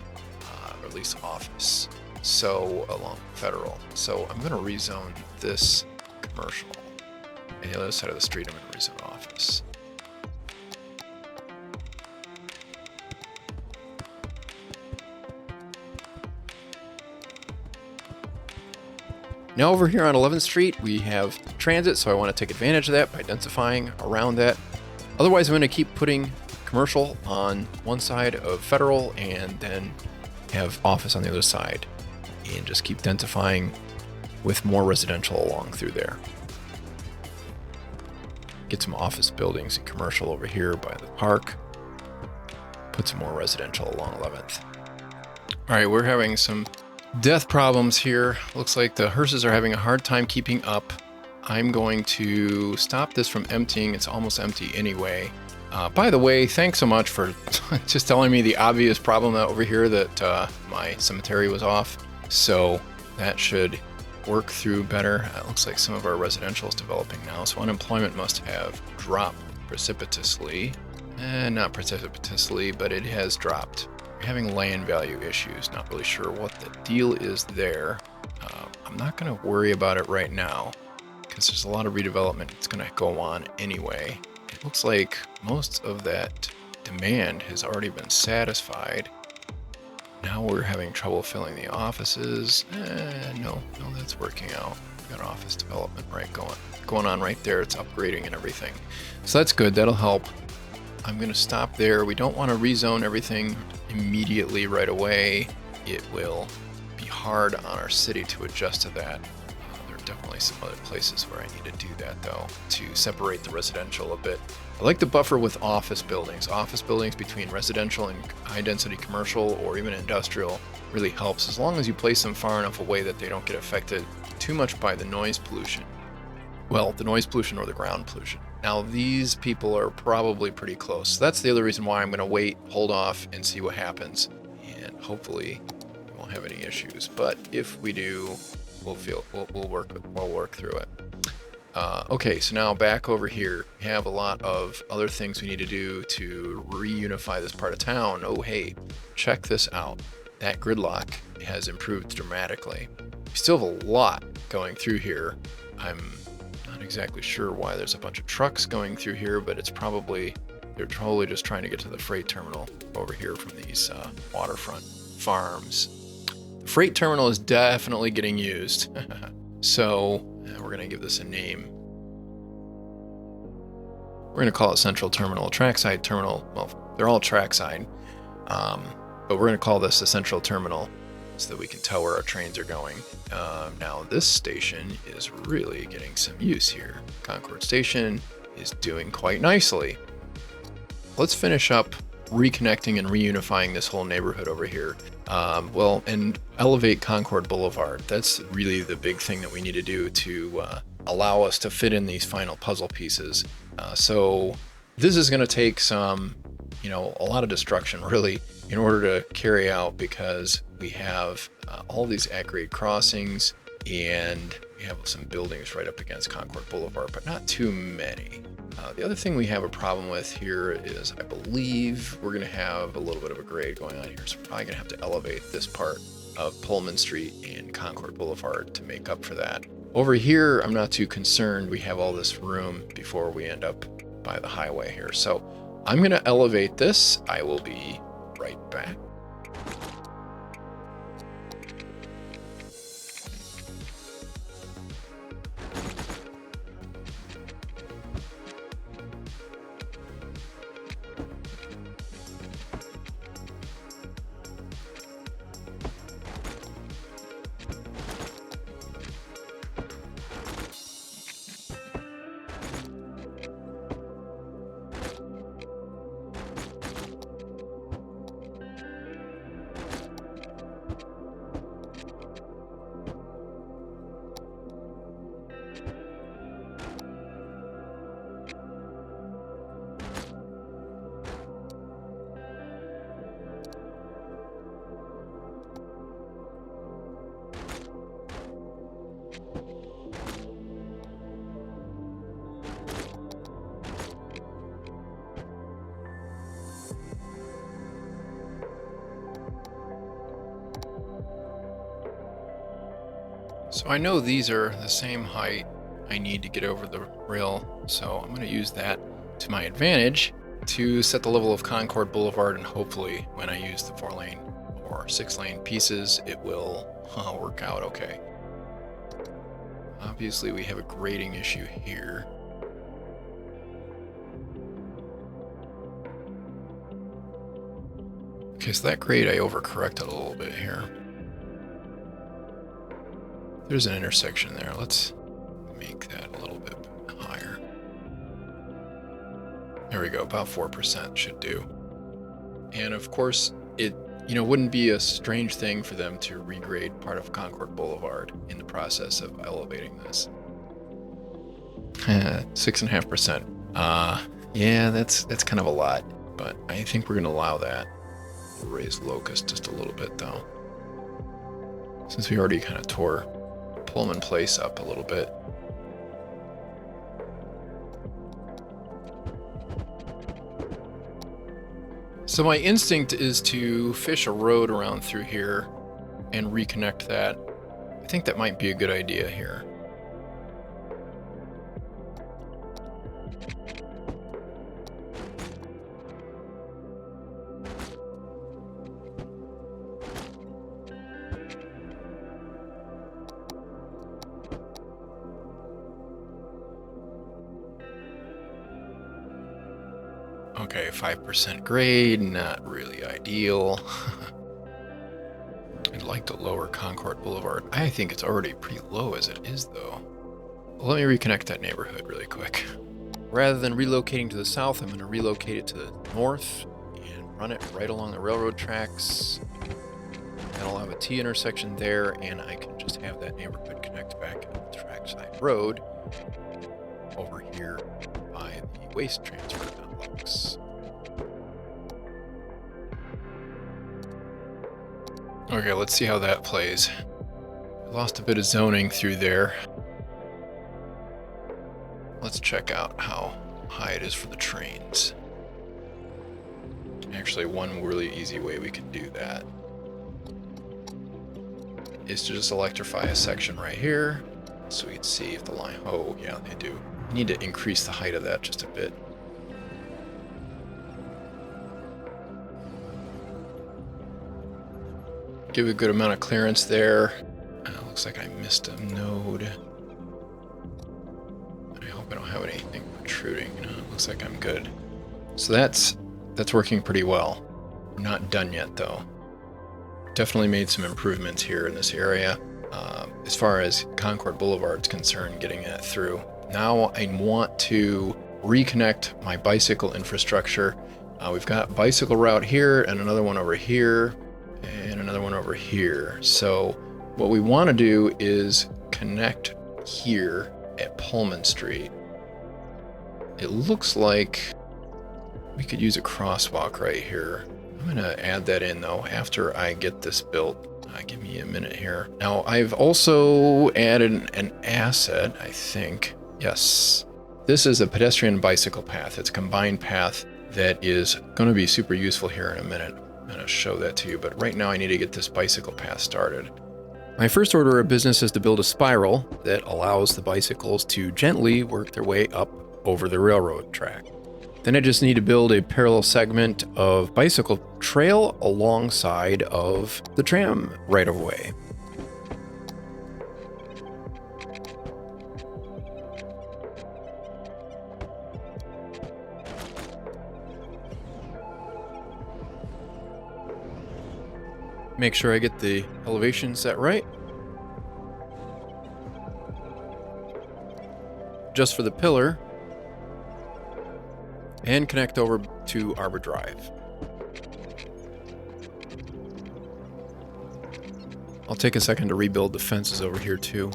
or at least office. So along Federal. So I'm going to rezone this commercial. And the other side of the street, I'm going to rezone office. Now over here on 11th Street, we have transit, so I want to take advantage of that by densifying around that. Otherwise, I'm going to keep putting commercial on one side of Federal and then have office on the other side, and just keep densifying with more residential along through there. Get some office buildings and commercial over here by the park. Put some more residential along 11th. All right, we're having some death problems here. Looks like the hearses are having a hard time keeping up. I'm going to stop this from emptying. It's almost empty anyway. By the way, thanks so much for just telling me the obvious problem over here that my cemetery was off. So that should work through better. It looks like some of our residential is developing now. So unemployment must have dropped precipitously. Not precipitously, but it has dropped. We're having land value issues. Not really sure what the deal is there. I'm not going to worry about it right now, because there's a lot of redevelopment that's going to go on anyway. It looks like most of that demand has already been satisfied. Now we're having trouble filling the offices. No, that's working out. We've got office development going on right there. It's upgrading and everything. So that's good. That'll help. I'm going to stop there. We don't want to rezone everything immediately right away. It will be hard on our city to adjust to that. Definitely some other places where I need to do that though, to separate the residential a bit. I like the buffer with office buildings. Office buildings between residential and high density commercial or even industrial really helps, as long as you place them far enough away that they don't get affected too much by the noise pollution. Well, the noise pollution or the ground pollution. Now these people are probably pretty close. So that's the other reason why I'm going to wait, hold off, and see what happens. And hopefully we won't have any issues. But if we do, we'll work through it. Okay, so now back over here, we have a lot of other things we need to do to reunify this part of town. Oh, hey, check this out. That gridlock has improved dramatically. We still have a lot going through here. I'm not exactly sure why there's a bunch of trucks going through here, but they're probably just trying to get to the freight terminal over here from these waterfront farms. The freight terminal is definitely getting used. So we're going to give this a name. We're going to call it Central Terminal, Trackside Terminal. Well, they're all Trackside. But we're going to call this the Central Terminal so that we can tell where our trains are going. Now this station is really getting some use here. Concord Station is doing quite nicely. Let's finish up reconnecting and reunifying this whole neighborhood over here. And elevate Concord Boulevard. That's really the big thing that we need to do to allow us to fit in these final puzzle pieces. So this is going to take some, a lot of destruction really in order to carry out, because we have all these at-grade crossings and we have some buildings right up against Concord Boulevard, but not too many. The other thing we have a problem with here is I believe we're going to have a little bit of a grade going on here. So we're probably going to have to elevate this part of Pullman Street and Concord Boulevard to make up for that. Over here, I'm not too concerned. We have all this room before we end up by the highway here. So I'm going to elevate this. I will be right back. So I know these are the same height I need to get over the rail, so I'm going to use that to my advantage to set the level of Concord Boulevard, and hopefully when I use the 4-lane or 6-lane pieces, it will work out okay. Obviously we have a grading issue here. Okay, so that grade I overcorrected a little bit here. There's an intersection there. Let's make that a little bit higher. There we go, about 4% should do. And of course, it wouldn't be a strange thing for them to regrade part of Concord Boulevard in the process of elevating this. 6.5%. Yeah, that's kind of a lot, but I think we're gonna allow that. We'll raise locust just a little bit though, since we already kind of tore Pullman Place up a little bit. So my instinct is to fish a road around through here and reconnect that. I think that might be a good idea here. Okay, 5% grade, not really ideal. I'd like to lower Concord Boulevard. I think it's already pretty low as it is, though. Let me reconnect that neighborhood really quick. Rather than relocating to the south, I'm going to relocate it to the north and run it right along the railroad tracks. And I'll have a T intersection there, and I can just have that neighborhood connect back to the Trackside Road over here by the waste transfer complex. Okay, let's see how that plays. I lost a bit of zoning through there. Let's check out how high it is for the trains. Actually, one really easy way we can do that is to just electrify a section right here so we can see if the line... Oh, yeah, they do. You need to increase the height of that just a bit. Give a good amount of clearance there. Looks like I missed a node. I hope I don't have anything protruding. It looks like I'm good. So that's working pretty well. We're not done yet, though. Definitely made some improvements here in this area. As far as Concord Boulevard's concerned, getting that through. Now I want to reconnect my bicycle infrastructure. We've got bicycle route here and another one over here and another one over here. So what we want to do is connect here at Pullman Street. It looks like we could use a crosswalk right here. I'm going to add that in though after I get this built. Give me a minute here. Now I've also added an asset, I think. Yes. This is a pedestrian bicycle path. It's a combined path that is going to be super useful here in a minute. I'm going to show that to you, but right now I need to get this bicycle path started. My first order of business is to build a spiral that allows the bicycles to gently work their way up over the railroad track. Then I just need to build a parallel segment of bicycle trail alongside of the tram right of way. Make sure I get the elevation set right. Just for the pillar. And connect over to Arbor Drive. I'll take a second to rebuild the fences over here too.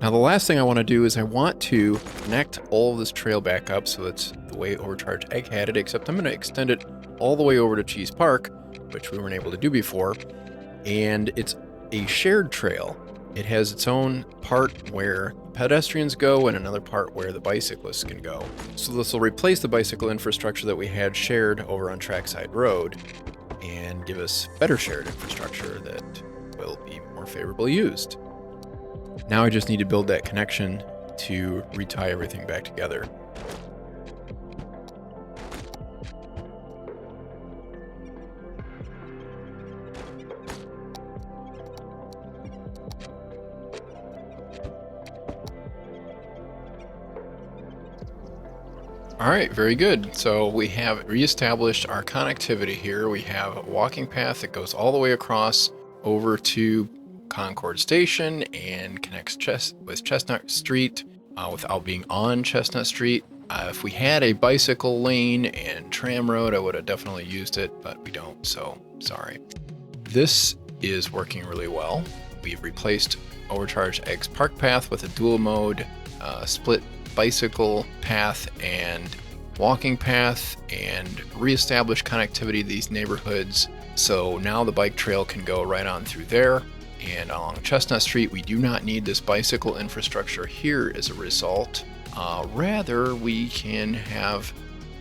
Now the last thing I want to do is I want to connect all of this trail back up so it's the way Overcharged Egg had it, except I'm going to extend it all the way over to Cheese Park, which we weren't able to do before, and it's a shared trail. It has its own part where pedestrians go and another part where the bicyclists can go. So this will replace the bicycle infrastructure that we had shared over on Trackside Road and give us better shared infrastructure that will be more favorably used. Now I just need to build that connection to retie everything back together. All right, very good. So we have reestablished our connectivity here. We have a walking path that goes all the way across over to Concord Station and connects with Chestnut Street without being on Chestnut Street. If we had a bicycle lane and tram road, I would have definitely used it, but we don't, so sorry. This is working really well. We've replaced Overcharged Egg's park path with a dual mode split bicycle path and walking path and reestablish connectivity to these neighborhoods. So now the bike trail can go right on through there. And along Chestnut Street, we do not need this bicycle infrastructure here as a result. Rather, we can have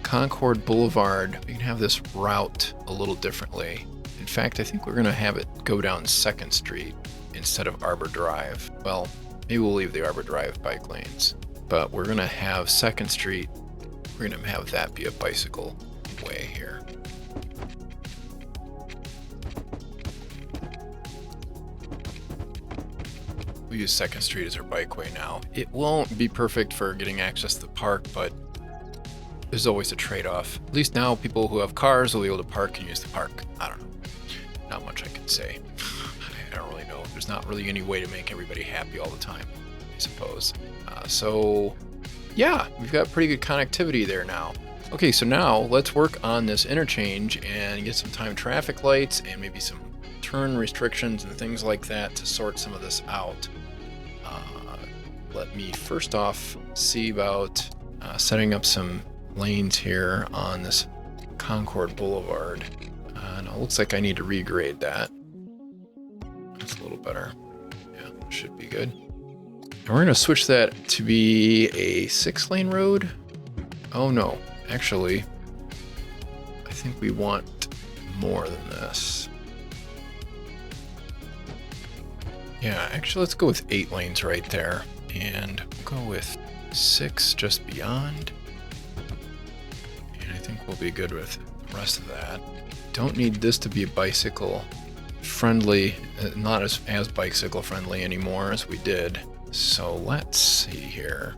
Concord Boulevard. We can have this route a little differently. In fact, I think we're going to have it go down 2nd Street instead of Arbor Drive. Well, maybe we'll leave the Arbor Drive bike lanes. But we're going to have 2nd Street, we're going to have that be a bicycle way here. We use 2nd Street as our bikeway now. It won't be perfect for getting access to the park, but there's always a trade-off. At least now people who have cars will be able to park and use the park. I don't know. Not much I can say. I don't really know. There's not really any way to make everybody happy all the time, I suppose. So yeah, we've got pretty good connectivity there now. Okay, so now let's work on this interchange and get some timed traffic lights and maybe some turn restrictions and things like that to sort some of this out. Let me first off see about setting up some lanes here on this Concord Boulevard. And it looks like I need to regrade that. That's a little better. Yeah, should be good. And we're going to switch that to be a 6-lane road. Oh no, actually, I think we want more than this. Yeah, actually, let's go with 8 lanes right there. And we'll go with 6 just beyond. And I think we'll be good with the rest of that. Don't need this to be bicycle friendly, not as bicycle friendly anymore as we did. So let's see here.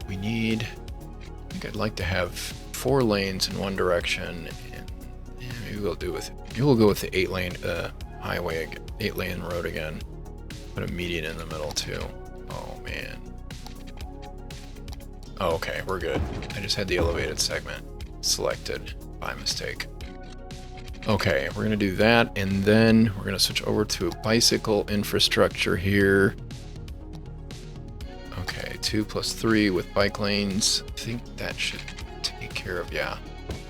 We need, I think I'd like to have 4 lanes in one direction, and maybe we'll go with the 8-lane highway, 8-lane road again. Put a median in the middle too. Oh man. Oh, okay, we're good. I just had the elevated segment selected by mistake. Okay, we're gonna do that, and then we're gonna switch over to a bicycle infrastructure here. Okay, 2 + 3 with bike lanes. I think that should take care of, yeah,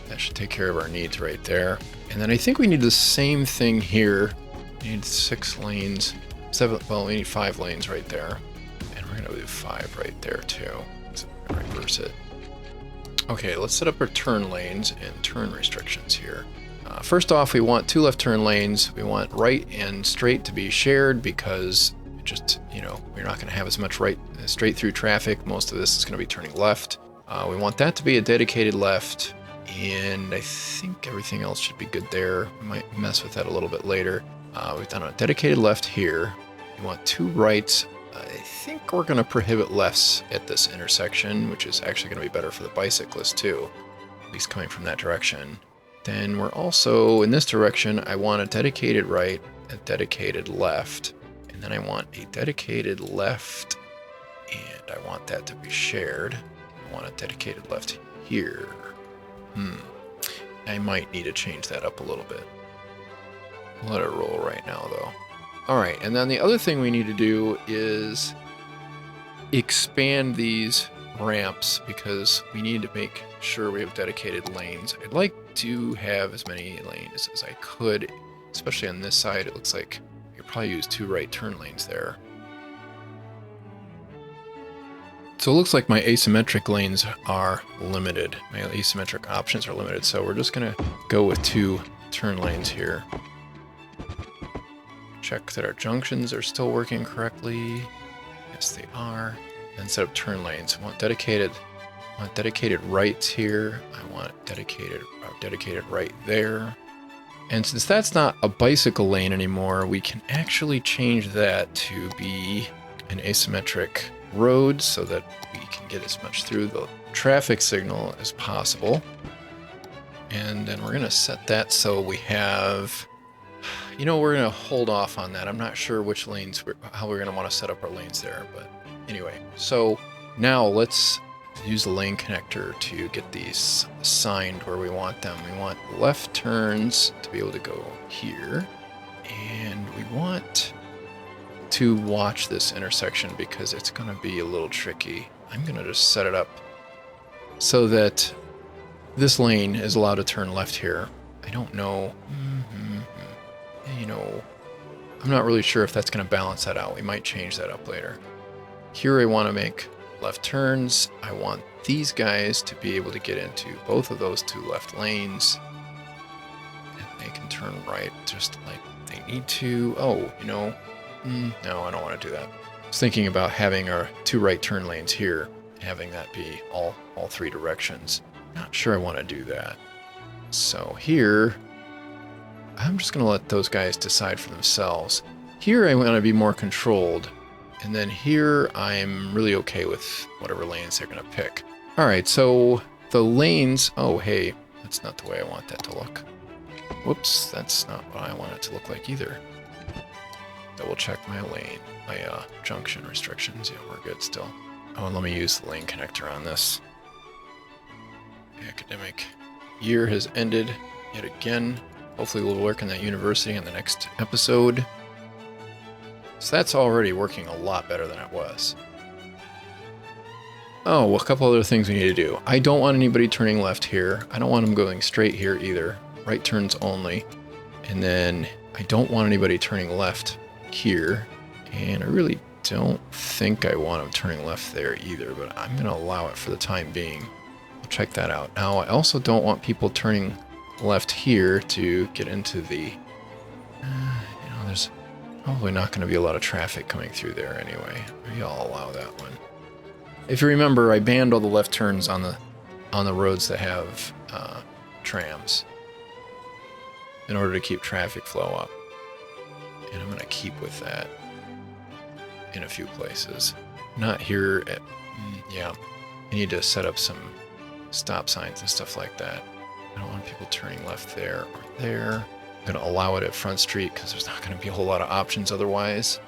that should take care of our needs right there. And then I think we need the same thing here. We need 6 lanes, 7, well, we need 5 lanes right there. And we're gonna do 5 right there too. So we're gonna reverse it. Okay, let's set up our turn lanes and turn restrictions here. First off, we want 2 left turn lanes. We want right and straight to be shared because just, you know, we're not going to have as much straight through traffic. Most of this is going to be turning left. We want that to be a dedicated left, and I think everything else should be good there. We might mess with that a little bit later. We've done a dedicated left here. We want 2 rights. I think we're going to prohibit lefts at this intersection, which is actually going to be better for the bicyclists too, at least coming from that direction. Then we're also, in this direction, I want a dedicated right, a dedicated left, and then I want a dedicated left, and I want that to be shared. I want a dedicated left here. I might need to change that up a little bit. Let it roll right now, though. All right, and then the other thing we need to do is expand these ramps because we need to make sure we have dedicated lanes. I'd like to have as many lanes as I could, especially on this side. It looks like I could probably use 2 right turn lanes there. So it looks like my asymmetric lanes are limited. My asymmetric options are limited, so we're just gonna go with 2 turn lanes here. Check that our junctions are still working correctly. Yes, they are. Then set up turn lanes. I want dedicated rights here. I want dedicated right there. And since that's not a bicycle lane anymore, we can actually change that to be an asymmetric road so that we can get as much through the traffic signal as possible. And then we're gonna set that so we have, you know, we're gonna hold off on that. I'm not sure which lanes, how we're gonna wanna set up our lanes there, but anyway. So now let's use the lane connector to get these assigned where we want them. We want left turns to be able to go here, and we want to watch this intersection because it's going to be a little tricky. I'm going to just set it up so that this lane is allowed to turn left here. I don't know. You know, I'm not really sure if that's going to balance that out. We might change that up later. Here I want to make left turns. I want these guys to be able to get into both of those 2 left lanes. And they can turn right just like they need to. Oh, you know, no, I don't want to do that. I was thinking about having our 2 right turn lanes here, having that be all 3 directions. Not sure I want to do that. So here, I'm just going to let those guys decide for themselves. Here I want to be more controlled. And then here, I'm really okay with whatever lanes they're going to pick. All right, so the lanes... Oh, hey, that's not the way I want that to look. Whoops, that's not what I want it to look like either. Double check my lane, my junction restrictions. Yeah, we're good still. Oh, and let me use the lane connector on this. The academic year has ended yet again. Hopefully we'll work in that university in the next episode. So that's already working a lot better than it was. Oh, well, a couple other things we need to do. I don't want anybody turning left here. I don't want them going straight here either. Right turns only. And then I don't want anybody turning left here. And I really don't think I want them turning left there either, but I'm going to allow it for the time being. We'll check that out. Now, I also don't want people turning left here to get into the... you know, there's probably not going to be a lot of traffic coming through there anyway. Maybe I'll allow that one. If you remember, I banned all the left turns on the roads that have trams in order to keep traffic flow up. And I'm going to keep with that in a few places. Not here at... yeah. I need to set up some stop signs and stuff like that. I don't want people turning left there or there. I'm going to allow it at Front Street because there's not going to be a whole lot of options otherwise.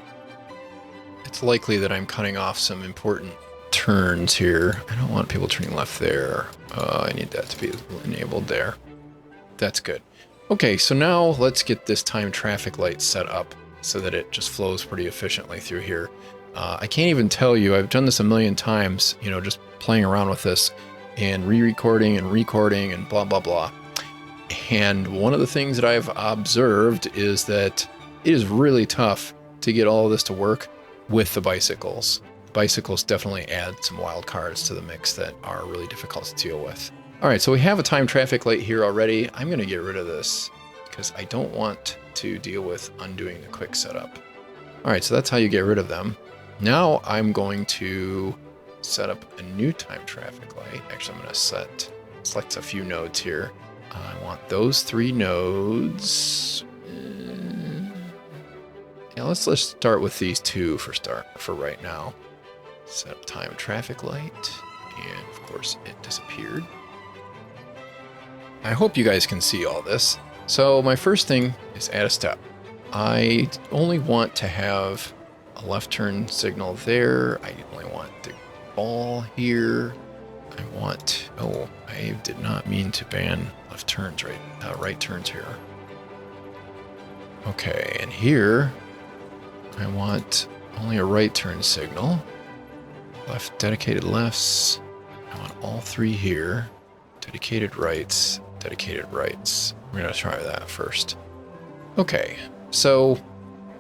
It's likely that I'm cutting off some important turns here. I don't want people turning left there. I need that to be enabled there. That's good. Okay, so now let's get this time traffic light set up so that it just flows pretty efficiently through here. I can't even tell you, I've done this a million times, you know, just playing around with this and re-recording and recording and blah, blah, blah. And one of the things that I've observed is that it is really tough to get all of this to work with the bicycles. Bicycles definitely add some wild cards to the mix that are really difficult to deal with. All right, so we have a time traffic light here already. I'm going to get rid of this because I don't want to deal with undoing the quick setup. All right, so that's how you get rid of them. Now I'm going to set up a new time traffic light. Actually, I'm going to select a few nodes here. I want those 3 nodes. Yeah, let's start with these 2 for right now. Set up time traffic light, and of course it disappeared. I hope you guys can see all this. So my first thing is add a step. I only want to have a left turn signal there. I only want the ball here. I did not mean to ban left turns, right turns here. Okay, and here I want only a right turn signal. Dedicated lefts. I want all 3 here. Dedicated rights, dedicated rights. We're gonna try that first. Okay, so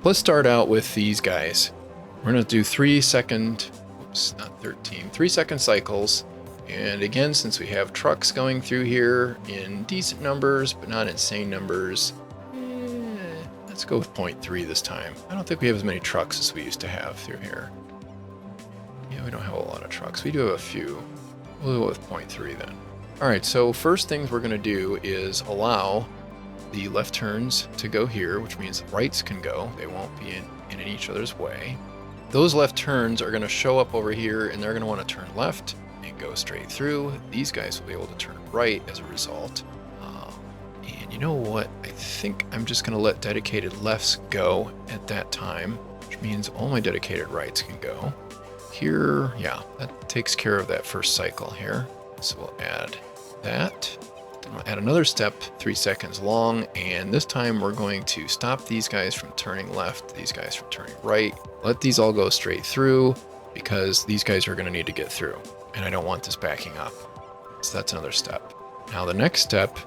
let's start out with these guys. We're gonna do 3-second, 3-second cycles. And again, since we have trucks going through here in decent numbers, but not insane numbers, let's go with 0.3 this time. I don't think we have as many trucks as we used to have through here. Yeah, we don't have a lot of trucks. We do have a few. We'll go with 0.3 then. All right, so first things we're gonna do is allow the left turns to go here, which means the rights can go. They won't be in each other's way. Those left turns are gonna show up over here and they're gonna wanna turn left and go straight through. These guys will be able to turn right as a result. And you know what? I think I'm just gonna let dedicated lefts go at that time, which means all my dedicated rights can go. Here, yeah, that takes care of that first cycle here. So we'll add that. Then we'll add another step, 3 seconds long, and this time we're going to stop these guys from turning left, these guys from turning right. Let these all go straight through because these guys are gonna need to get through, and I don't want this backing up. So that's another step. Now the next step,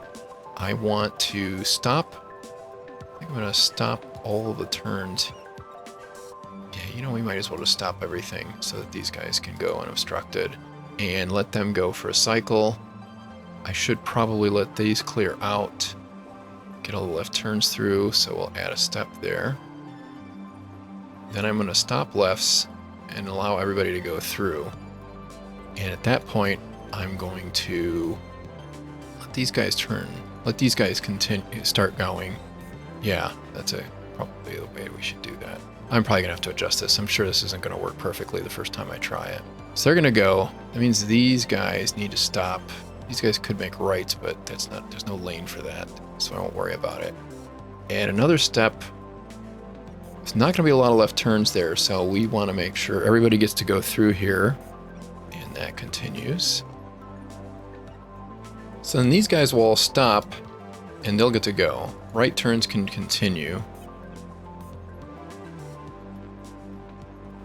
I want to stop. I think I'm gonna stop all of the turns. Yeah, you know, we might as well just stop everything so that these guys can go unobstructed and let them go for a cycle. I should probably let these clear out, get all the left turns through, so we'll add a step there. Then I'm going to stop lefts and allow everybody to go through. And at that point, I'm going to let these guys turn, let these guys start going. Yeah, that's probably the way we should do that. I'm probably gonna have to adjust this. I'm sure this isn't gonna work perfectly the first time I try it. So they're gonna go. That means these guys need to stop. These guys could make rights, but there's no lane for that, so I won't worry about it. And another step, it's not gonna be a lot of left turns there, so we wanna make sure everybody gets to go through here, and that continues. So then these guys will all stop, and they'll get to go. Right turns can continue.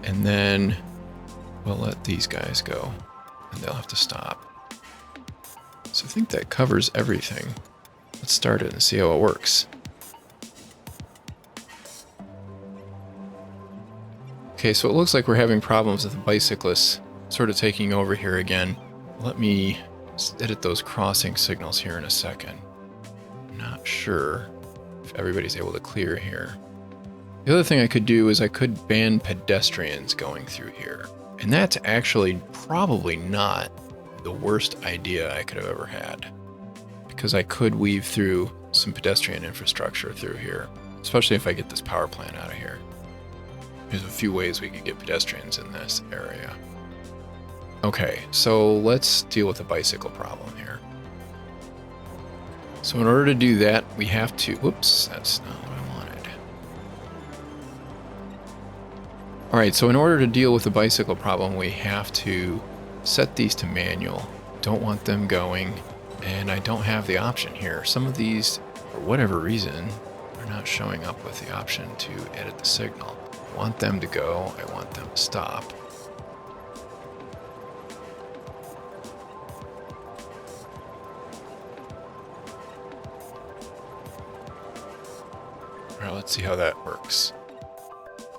And then we'll let these guys go, and they'll have to stop. So I think that covers everything. Let's start it and see how it works. Okay, so it looks like we're having problems with the bicyclists sort of taking over here again. Let me edit those crossing signals here in a second. I'm not sure if everybody's able to clear here. The other thing I could do is I could ban pedestrians going through here. And that's actually probably not the worst idea I could have ever had, because I could weave through some pedestrian infrastructure through here, especially if I get this power plant out of here. There's a few ways we could get pedestrians in this area. Okay, so let's deal with the bicycle problem here. So in order to do that, we have to, whoops, that's not what I wanted. All right, so in order to deal with the bicycle problem, we have to set these to manual. Don't want them going, and I don't have the option here. Some of these, for whatever reason, are not showing up with the option to edit the signal. I want them to go, I want them to stop. All right, let's see how that works.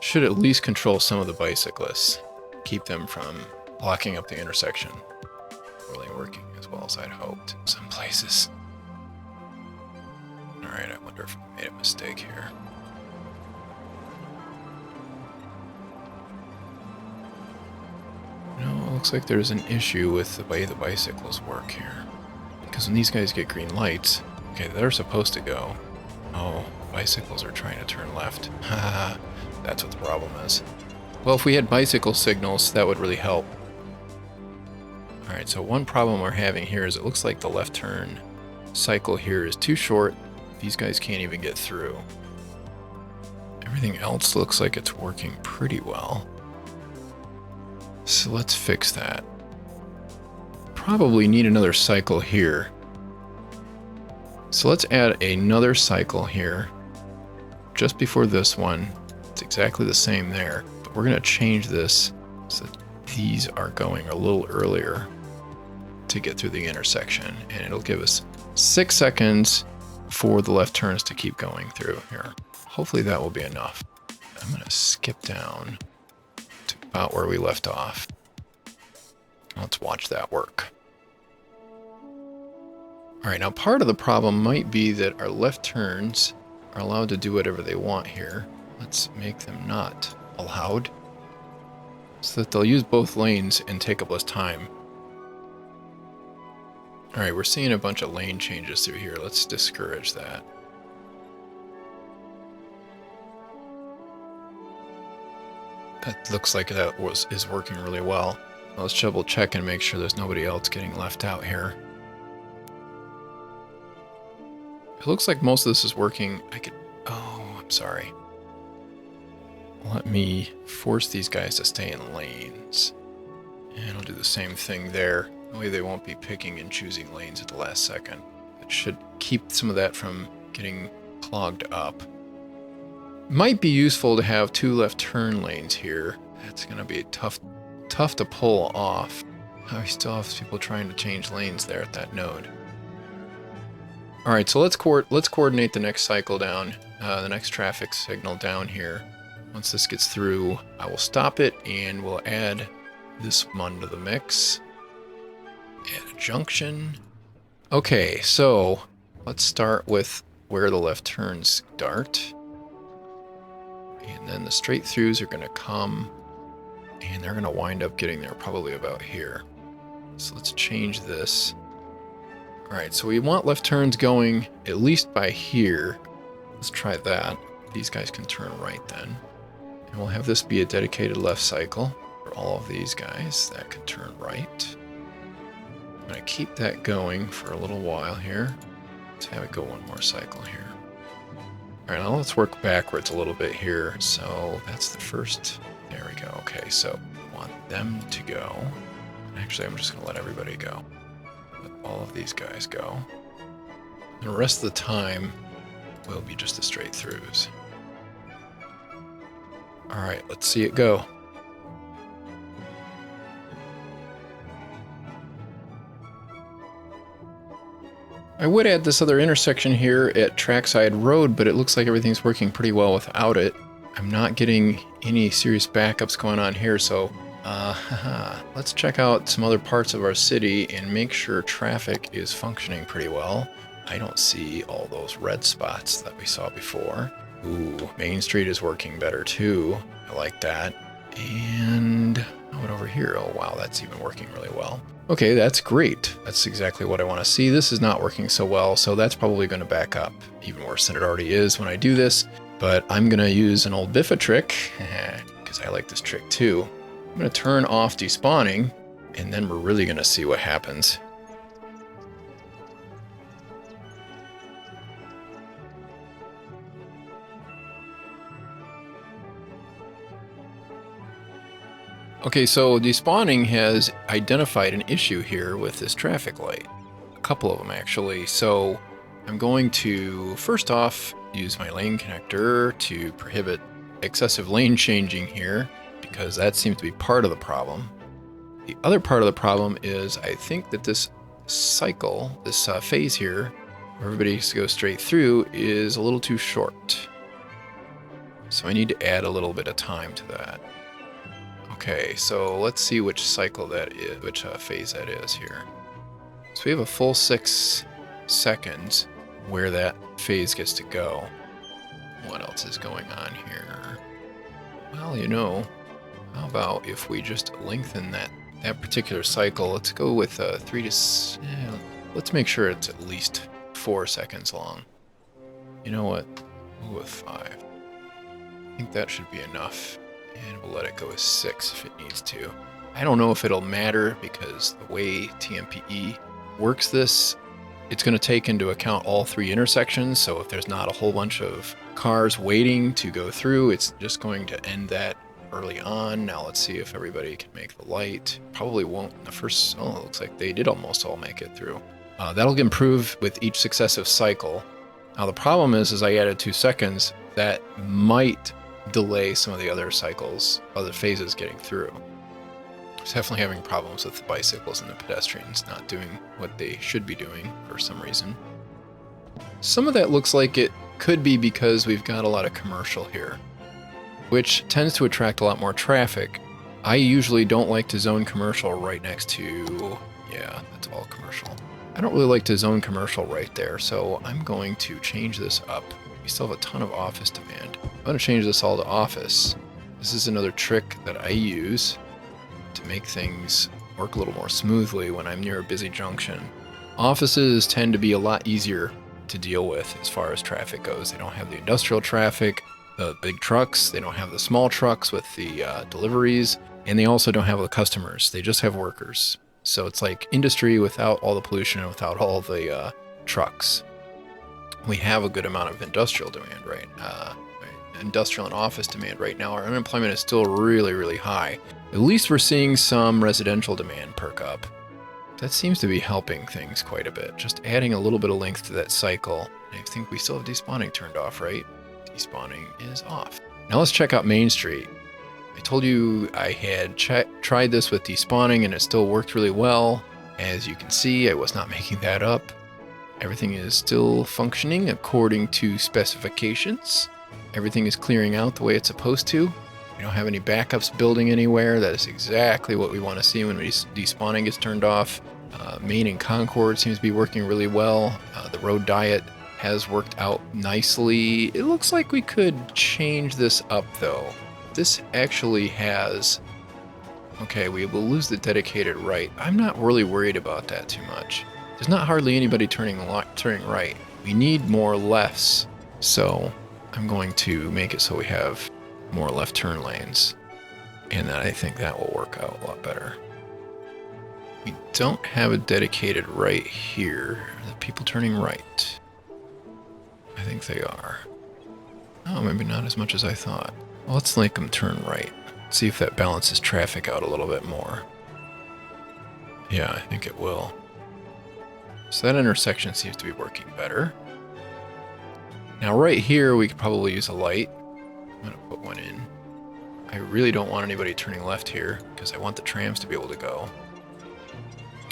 should at least control some of the bicyclists, keep them from blocking up the intersection. Really working as well as I'd hoped in some places. Alright, I wonder if I made a mistake here. No, it looks like there's an issue with the way the bicycles work here. Because when these guys get green lights, okay, they're supposed to go. Oh, bicycles are trying to turn left. Haha, that's what the problem is. Well, if we had bicycle signals, that would really help. Alright, so one problem we're having here is it looks like the left turn cycle here is too short. These guys can't even get through. Everything else looks like it's working pretty well. So let's fix that. Probably need another cycle here. So let's add another cycle here. Just before this one. It's exactly the same there. But we're going to change this so that these are going a little earlier to get through the intersection. And it'll give us 6 seconds for the left turns to keep going through here. Hopefully that will be enough. I'm going to skip down to about where we left off. Let's watch that work. All right, now part of the problem might be that our left turns are allowed to do whatever they want here. Let's make them not allowed so that they'll use both lanes and take up less time. All right, we're seeing a bunch of lane changes through here. Let's discourage that. That looks like that is working really well. Let's double check and make sure there's nobody else getting left out here. It looks like most of this is working. Oh, I'm sorry. Let me force these guys to stay in lanes. And I'll do the same thing there. That way they won't be picking and choosing lanes at the last second. It should keep some of that from getting clogged up. Might be useful to have 2 left turn lanes here. That's going to be tough to pull off. We still have people trying to change lanes there at that node. All right, so let's coordinate the next cycle down, the next traffic signal down here. Once this gets through, I will stop it and we'll add this one to the mix. Add a junction. Okay, so let's start with where the left turns start. And then the straight throughs are going to come and they're going to wind up getting there probably about here. So let's change this. All right, so we want left turns going at least by here. Let's try that. These guys can turn right then. And we'll have this be a dedicated left cycle for all of these guys that can turn right. I'm going to keep that going for a little while here. Let's have it go one more cycle here. All right, now let's work backwards a little bit here. So that's the first. There we go. Okay, so I want them to go. Actually, I'm just going to let everybody go. Let all of these guys go. The rest of the time will be just the straight throughs. All right, let's see it go. I would add this other intersection here at Trackside Road, but it looks like everything's working pretty well without it. I'm not getting any serious backups going on here, so let's check out some other parts of our city and make sure traffic is functioning pretty well. I don't see all those red spots that we saw before. Ooh, Main Street is working better too. I like that. And how about over here? Oh wow, that's even working really well. Okay, that's great. That's exactly what I want to see. This is not working so well, so that's probably going to back up even worse than it already is when I do this. But I'm going to use an old Biffa trick, because I like this trick too. I'm going to turn off despawning, and then we're really going to see what happens. Okay, so Despawning has identified an issue here with this traffic light. A couple of them actually. So I'm going to, first off, use my lane connector to prohibit excessive lane changing here, because that seems to be part of the problem. The other part of the problem is I think that this cycle, this phase here, where everybody goes straight through, is a little too short. So I need to add a little bit of time to that. Okay, so let's see which cycle that is, which phase that is here. So we have a full 6 seconds where that phase gets to go. What else is going on here? Well, you know, how about if we just lengthen that particular cycle? Let's go with 3 to... let's make sure it's at least 4 seconds long. You know what? We'll go with 5. I think that should be enough. And we'll let it go with 6 if it needs to. I don't know if it'll matter because the way TMPE works this, it's going to take into account all 3 intersections. So if there's not a whole bunch of cars waiting to go through, it's just going to end that early on. Now let's see if everybody can make the light. Probably won't in the first... Oh, it looks like they did almost all make it through. That'll improve with each successive cycle. Now the problem is I added 2 seconds. That might delay some of the other cycles, other phases getting through. It's definitely having problems with the bicycles and the pedestrians not doing what they should be doing for some reason. Some of that looks like it could be because we've got a lot of commercial here, which tends to attract a lot more traffic. I usually don't like to zone commercial right next to... Yeah, that's all commercial. I don't really like to zone commercial right there, so I'm going to change this up. We still have a ton of office demand. I'm going to change this all to office. This is another trick that I use to make things work a little more smoothly when I'm near a busy junction. Offices tend to be a lot easier to deal with as far as traffic goes. They don't have the industrial traffic, the big trucks, they don't have the small trucks with the deliveries, and they also don't have the customers. They just have workers. So it's like industry without all the pollution and without all the trucks. We have a good amount of industrial demand, right? Industrial and office demand right now. Our unemployment is still really, really high. At least we're seeing some residential demand perk up. That seems to be helping things quite a bit. Just adding a little bit of length to that cycle. I think we still have despawning turned off, right? Despawning is off. Now let's check out Main Street. I told you I had tried this with despawning and it still worked really well. As you can see, I was not making that up. Everything is still functioning according to specifications. Everything is clearing out the way it's supposed to. We don't have any backups building anywhere. That is exactly what we want to see when despawning gets turned off. Main and Concord seems to be working really well. The road diet has worked out nicely. It looks like we could change this up though. This actually has... Okay, we will lose the dedicated right. I'm not really worried about that too much. There's not hardly anybody turning right. We need more lefts. So I'm going to make it so we have more left turn lanes. And then I think that will work out a lot better. We don't have a dedicated right here. Are the people turning right? I think they are. Oh, maybe not as much as I thought. Well, let's make them turn right. See if that balances traffic out a little bit more. Yeah, I think it will. So that intersection seems to be working better. Now right here, we could probably use a light. I'm going to put one in. I really don't want anybody turning left here because I want the trams to be able to go.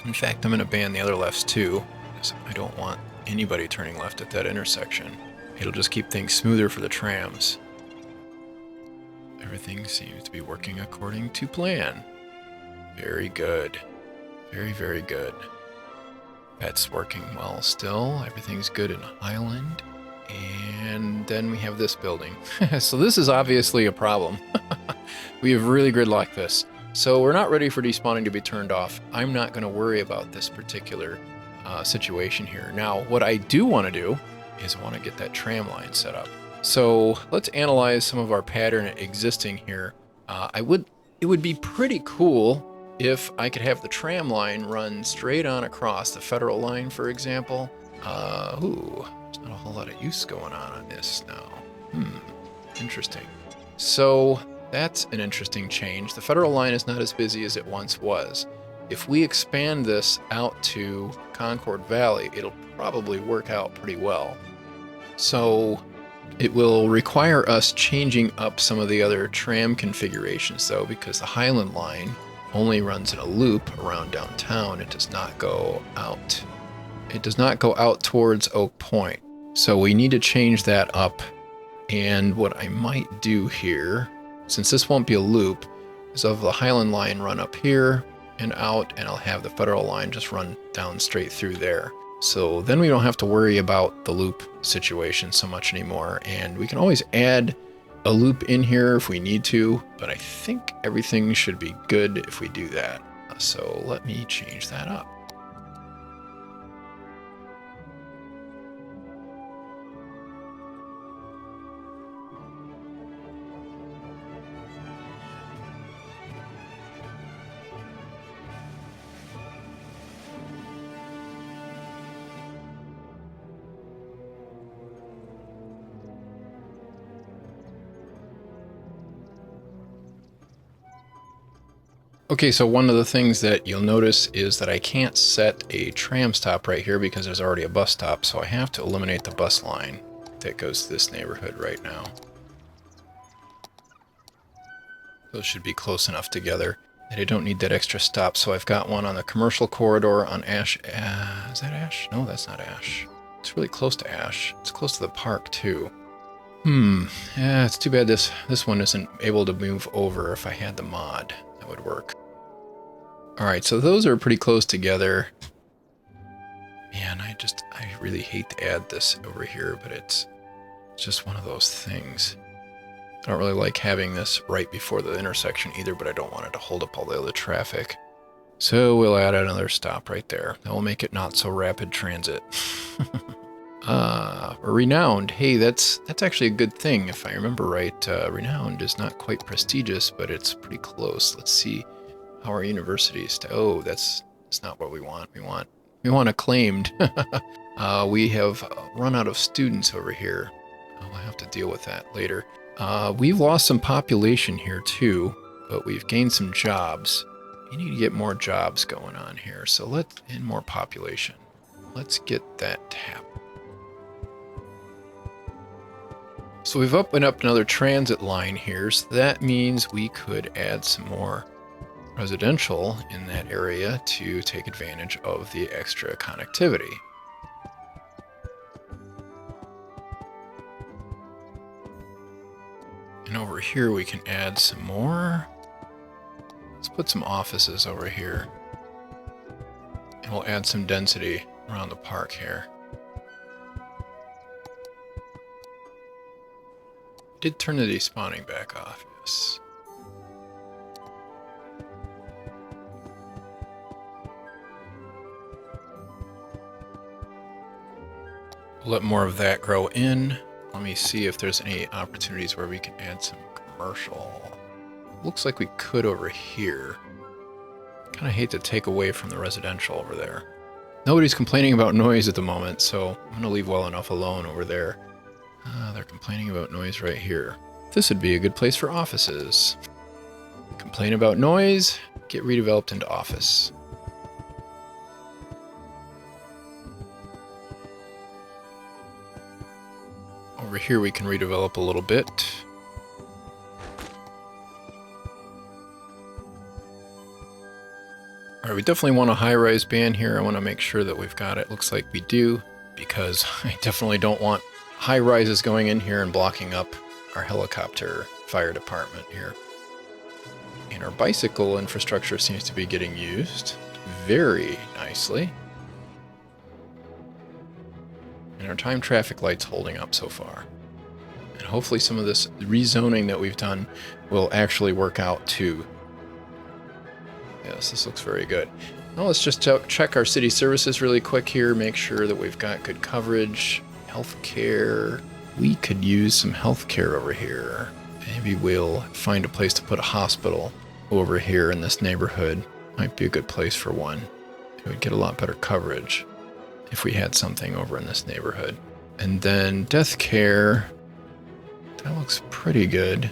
In fact, I'm going to ban the other lefts too, because I don't want anybody turning left at that intersection. It'll just keep things smoother for the trams. Everything seems to be working according to plan. Very good. Very, very good. That's working well still. Everything's good in Highland. And then we have this building. So this is obviously a problem. We have really gridlocked this. So we're not ready for despawning to be turned off. I'm not going to worry about this particular situation here. Now, what I do want to do is I want to get that tram line set up. So let's analyze some of our pattern existing here. It would be pretty cool if I could have the tram line run straight on across the federal line, for example. There's not a whole lot of use going on this now. Interesting. So that's an interesting change. The federal line is not as busy as it once was. If we expand this out to Concord Valley, it'll probably work out pretty well. So it will require us changing up some of the other tram configurations though, because the Highland line only runs in a loop around downtown. It does not go out. It does not go out towards Oak Point. So we need to change that up And what I might do here, since this won't be a loop, is I'll have the Highland line run up here and out, and I'll have the Federal line just run down straight through there. So then we don't have to worry about the loop situation so much anymore. And we can always add a loop in here if we need to, but I think everything should be good if we do that. So let me change that up. Okay, so one of the things that you'll notice is that I can't set a tram stop right here because there's already a bus stop, so I have to eliminate the bus line that goes to this neighborhood right now. Those should be close enough together that I don't need that extra stop, so I've got one on the commercial corridor on Ash. Is that Ash? No, that's not Ash. It's really close to Ash. It's close to the park, too. Yeah, it's too bad this one isn't able to move over. If I had the mod, that would work. All right, so those are pretty close together. Man, I really hate to add this over here, but it's just one of those things. I don't really like having this right before the intersection either, but I don't want it to hold up all the other traffic. So we'll add another stop right there. That will make it not so rapid transit. Renowned. Hey, that's actually a good thing. If I remember right, Renowned is not quite prestigious, but it's pretty close. Let's see how our universities. Oh, that's not what we want. We want acclaimed. We have run out of students over here. We'll have to deal with that later. We've lost some population here too, but we've gained some jobs. We need to get more jobs going on here. So and more population. Let's get that tap. So we've opened up another transit line here, so that means we could add some more residential in that area to take advantage of the extra connectivity. And over here we can add some more. Let's put some offices over here. And we'll add some density around the park here. Did turn the despawning back off, yes. We'll let more of that grow in. Let me see if there's any opportunities where we can add some commercial. Looks like we could over here. Kind of hate to take away from the residential over there. Nobody's complaining about noise at the moment, so I'm going to leave well enough alone over there. They're complaining about noise right here. This would be a good place for offices. Complain about noise, get redeveloped into office. Over here we can redevelop a little bit. All right, we definitely want a high-rise ban here. I want to make sure that we've got it. Looks like we do, because I definitely don't want high rises going in here and blocking up our helicopter fire department here. And our bicycle infrastructure seems to be getting used very nicely. And our time traffic light's holding up so far. And hopefully some of this rezoning that we've done will actually work out too. Yes, this looks very good. Now let's just check our city services really quick here, make sure that we've got good coverage. Healthcare. We could use some healthcare over here. Maybe we'll find a place to put a hospital over here in this neighborhood. Might be a good place for one. It would get a lot better coverage if we had something over in this neighborhood. And then death care. That looks pretty good.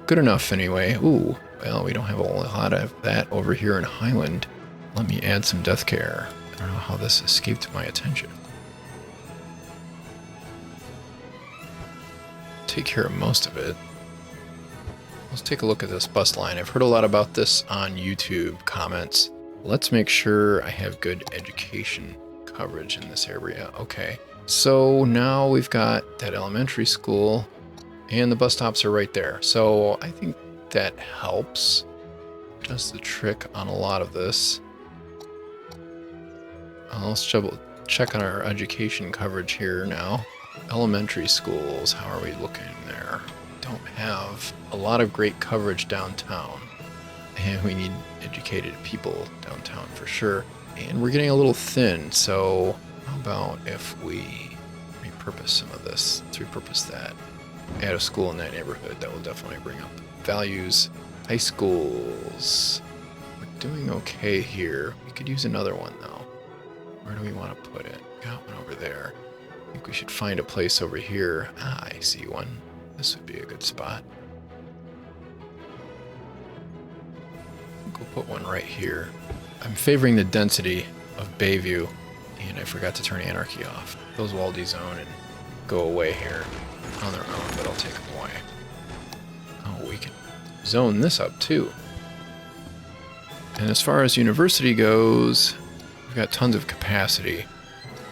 Good enough anyway. Ooh, well, we don't have a lot of that over here in Highland. Let me add some death care. I don't know how this escaped my attention. Take care of most of it. Let's take a look at this bus line. I've heard a lot about this on YouTube comments. Let's make sure I have good education coverage in this area. Okay, So now we've got that elementary school and the bus stops are right there. So I think that helps. Does the trick on a lot of this. Let's check on our education coverage here now. Elementary schools, how are we looking there? Don't have a lot of great coverage downtown. And we need educated people downtown for sure. And we're getting a little thin, so how about if we repurpose some of this? Let's repurpose that. Add a school in that neighborhood. That will definitely bring up values. High schools. We're doing okay here. We could use another one though. Where do we want to put it? Got one over there. I think we should find a place over here. I see one. This would be a good spot. Go put one right here. I'm favoring the density of Bayview, and I forgot to turn Anarchy off. Those will all dezone and go away here on their own, but I'll take them away. Oh, we can zone this up too. And as far as university goes, we've got tons of capacity.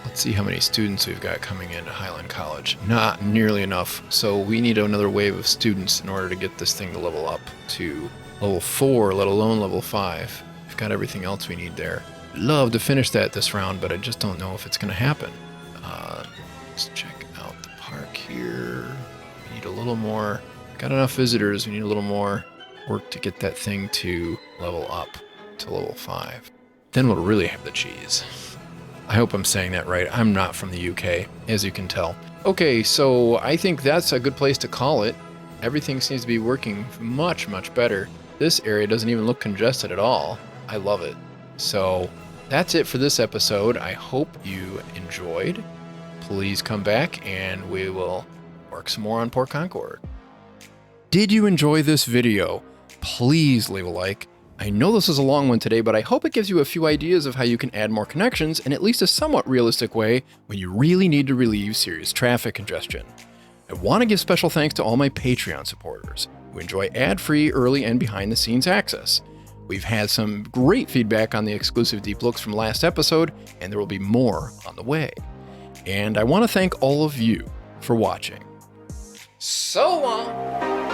Let's see how many students we've got coming into Highland College. Not nearly enough, so we need another wave of students in order to get this thing to level up to level 4, let alone level 5. We've got everything else we need there. Love to finish that this round, but I just don't know if it's going to happen. Let's check out the park here. We need a little more. Got enough visitors. We need a little more work to get that thing to level up to level 5. Then we'll really have the cheese. I hope I'm saying that right. I'm not from the UK, as you can tell. Okay, so I think that's a good place to call it. Everything seems to be working much, much better. This area doesn't even look congested at all. I love it. So that's it for this episode. I hope you enjoyed. Please come back and we will work some more on Port Concord. Did you enjoy this video? Please leave a like. I know this is a long one today, but I hope it gives you a few ideas of how you can add more connections in at least a somewhat realistic way when you really need to relieve serious traffic congestion. I want to give special thanks to all my Patreon supporters who enjoy ad-free, early, and behind-the-scenes access. We've had some great feedback on the exclusive deep looks from last episode, and there will be more on the way. And I want to thank all of you for watching. So long!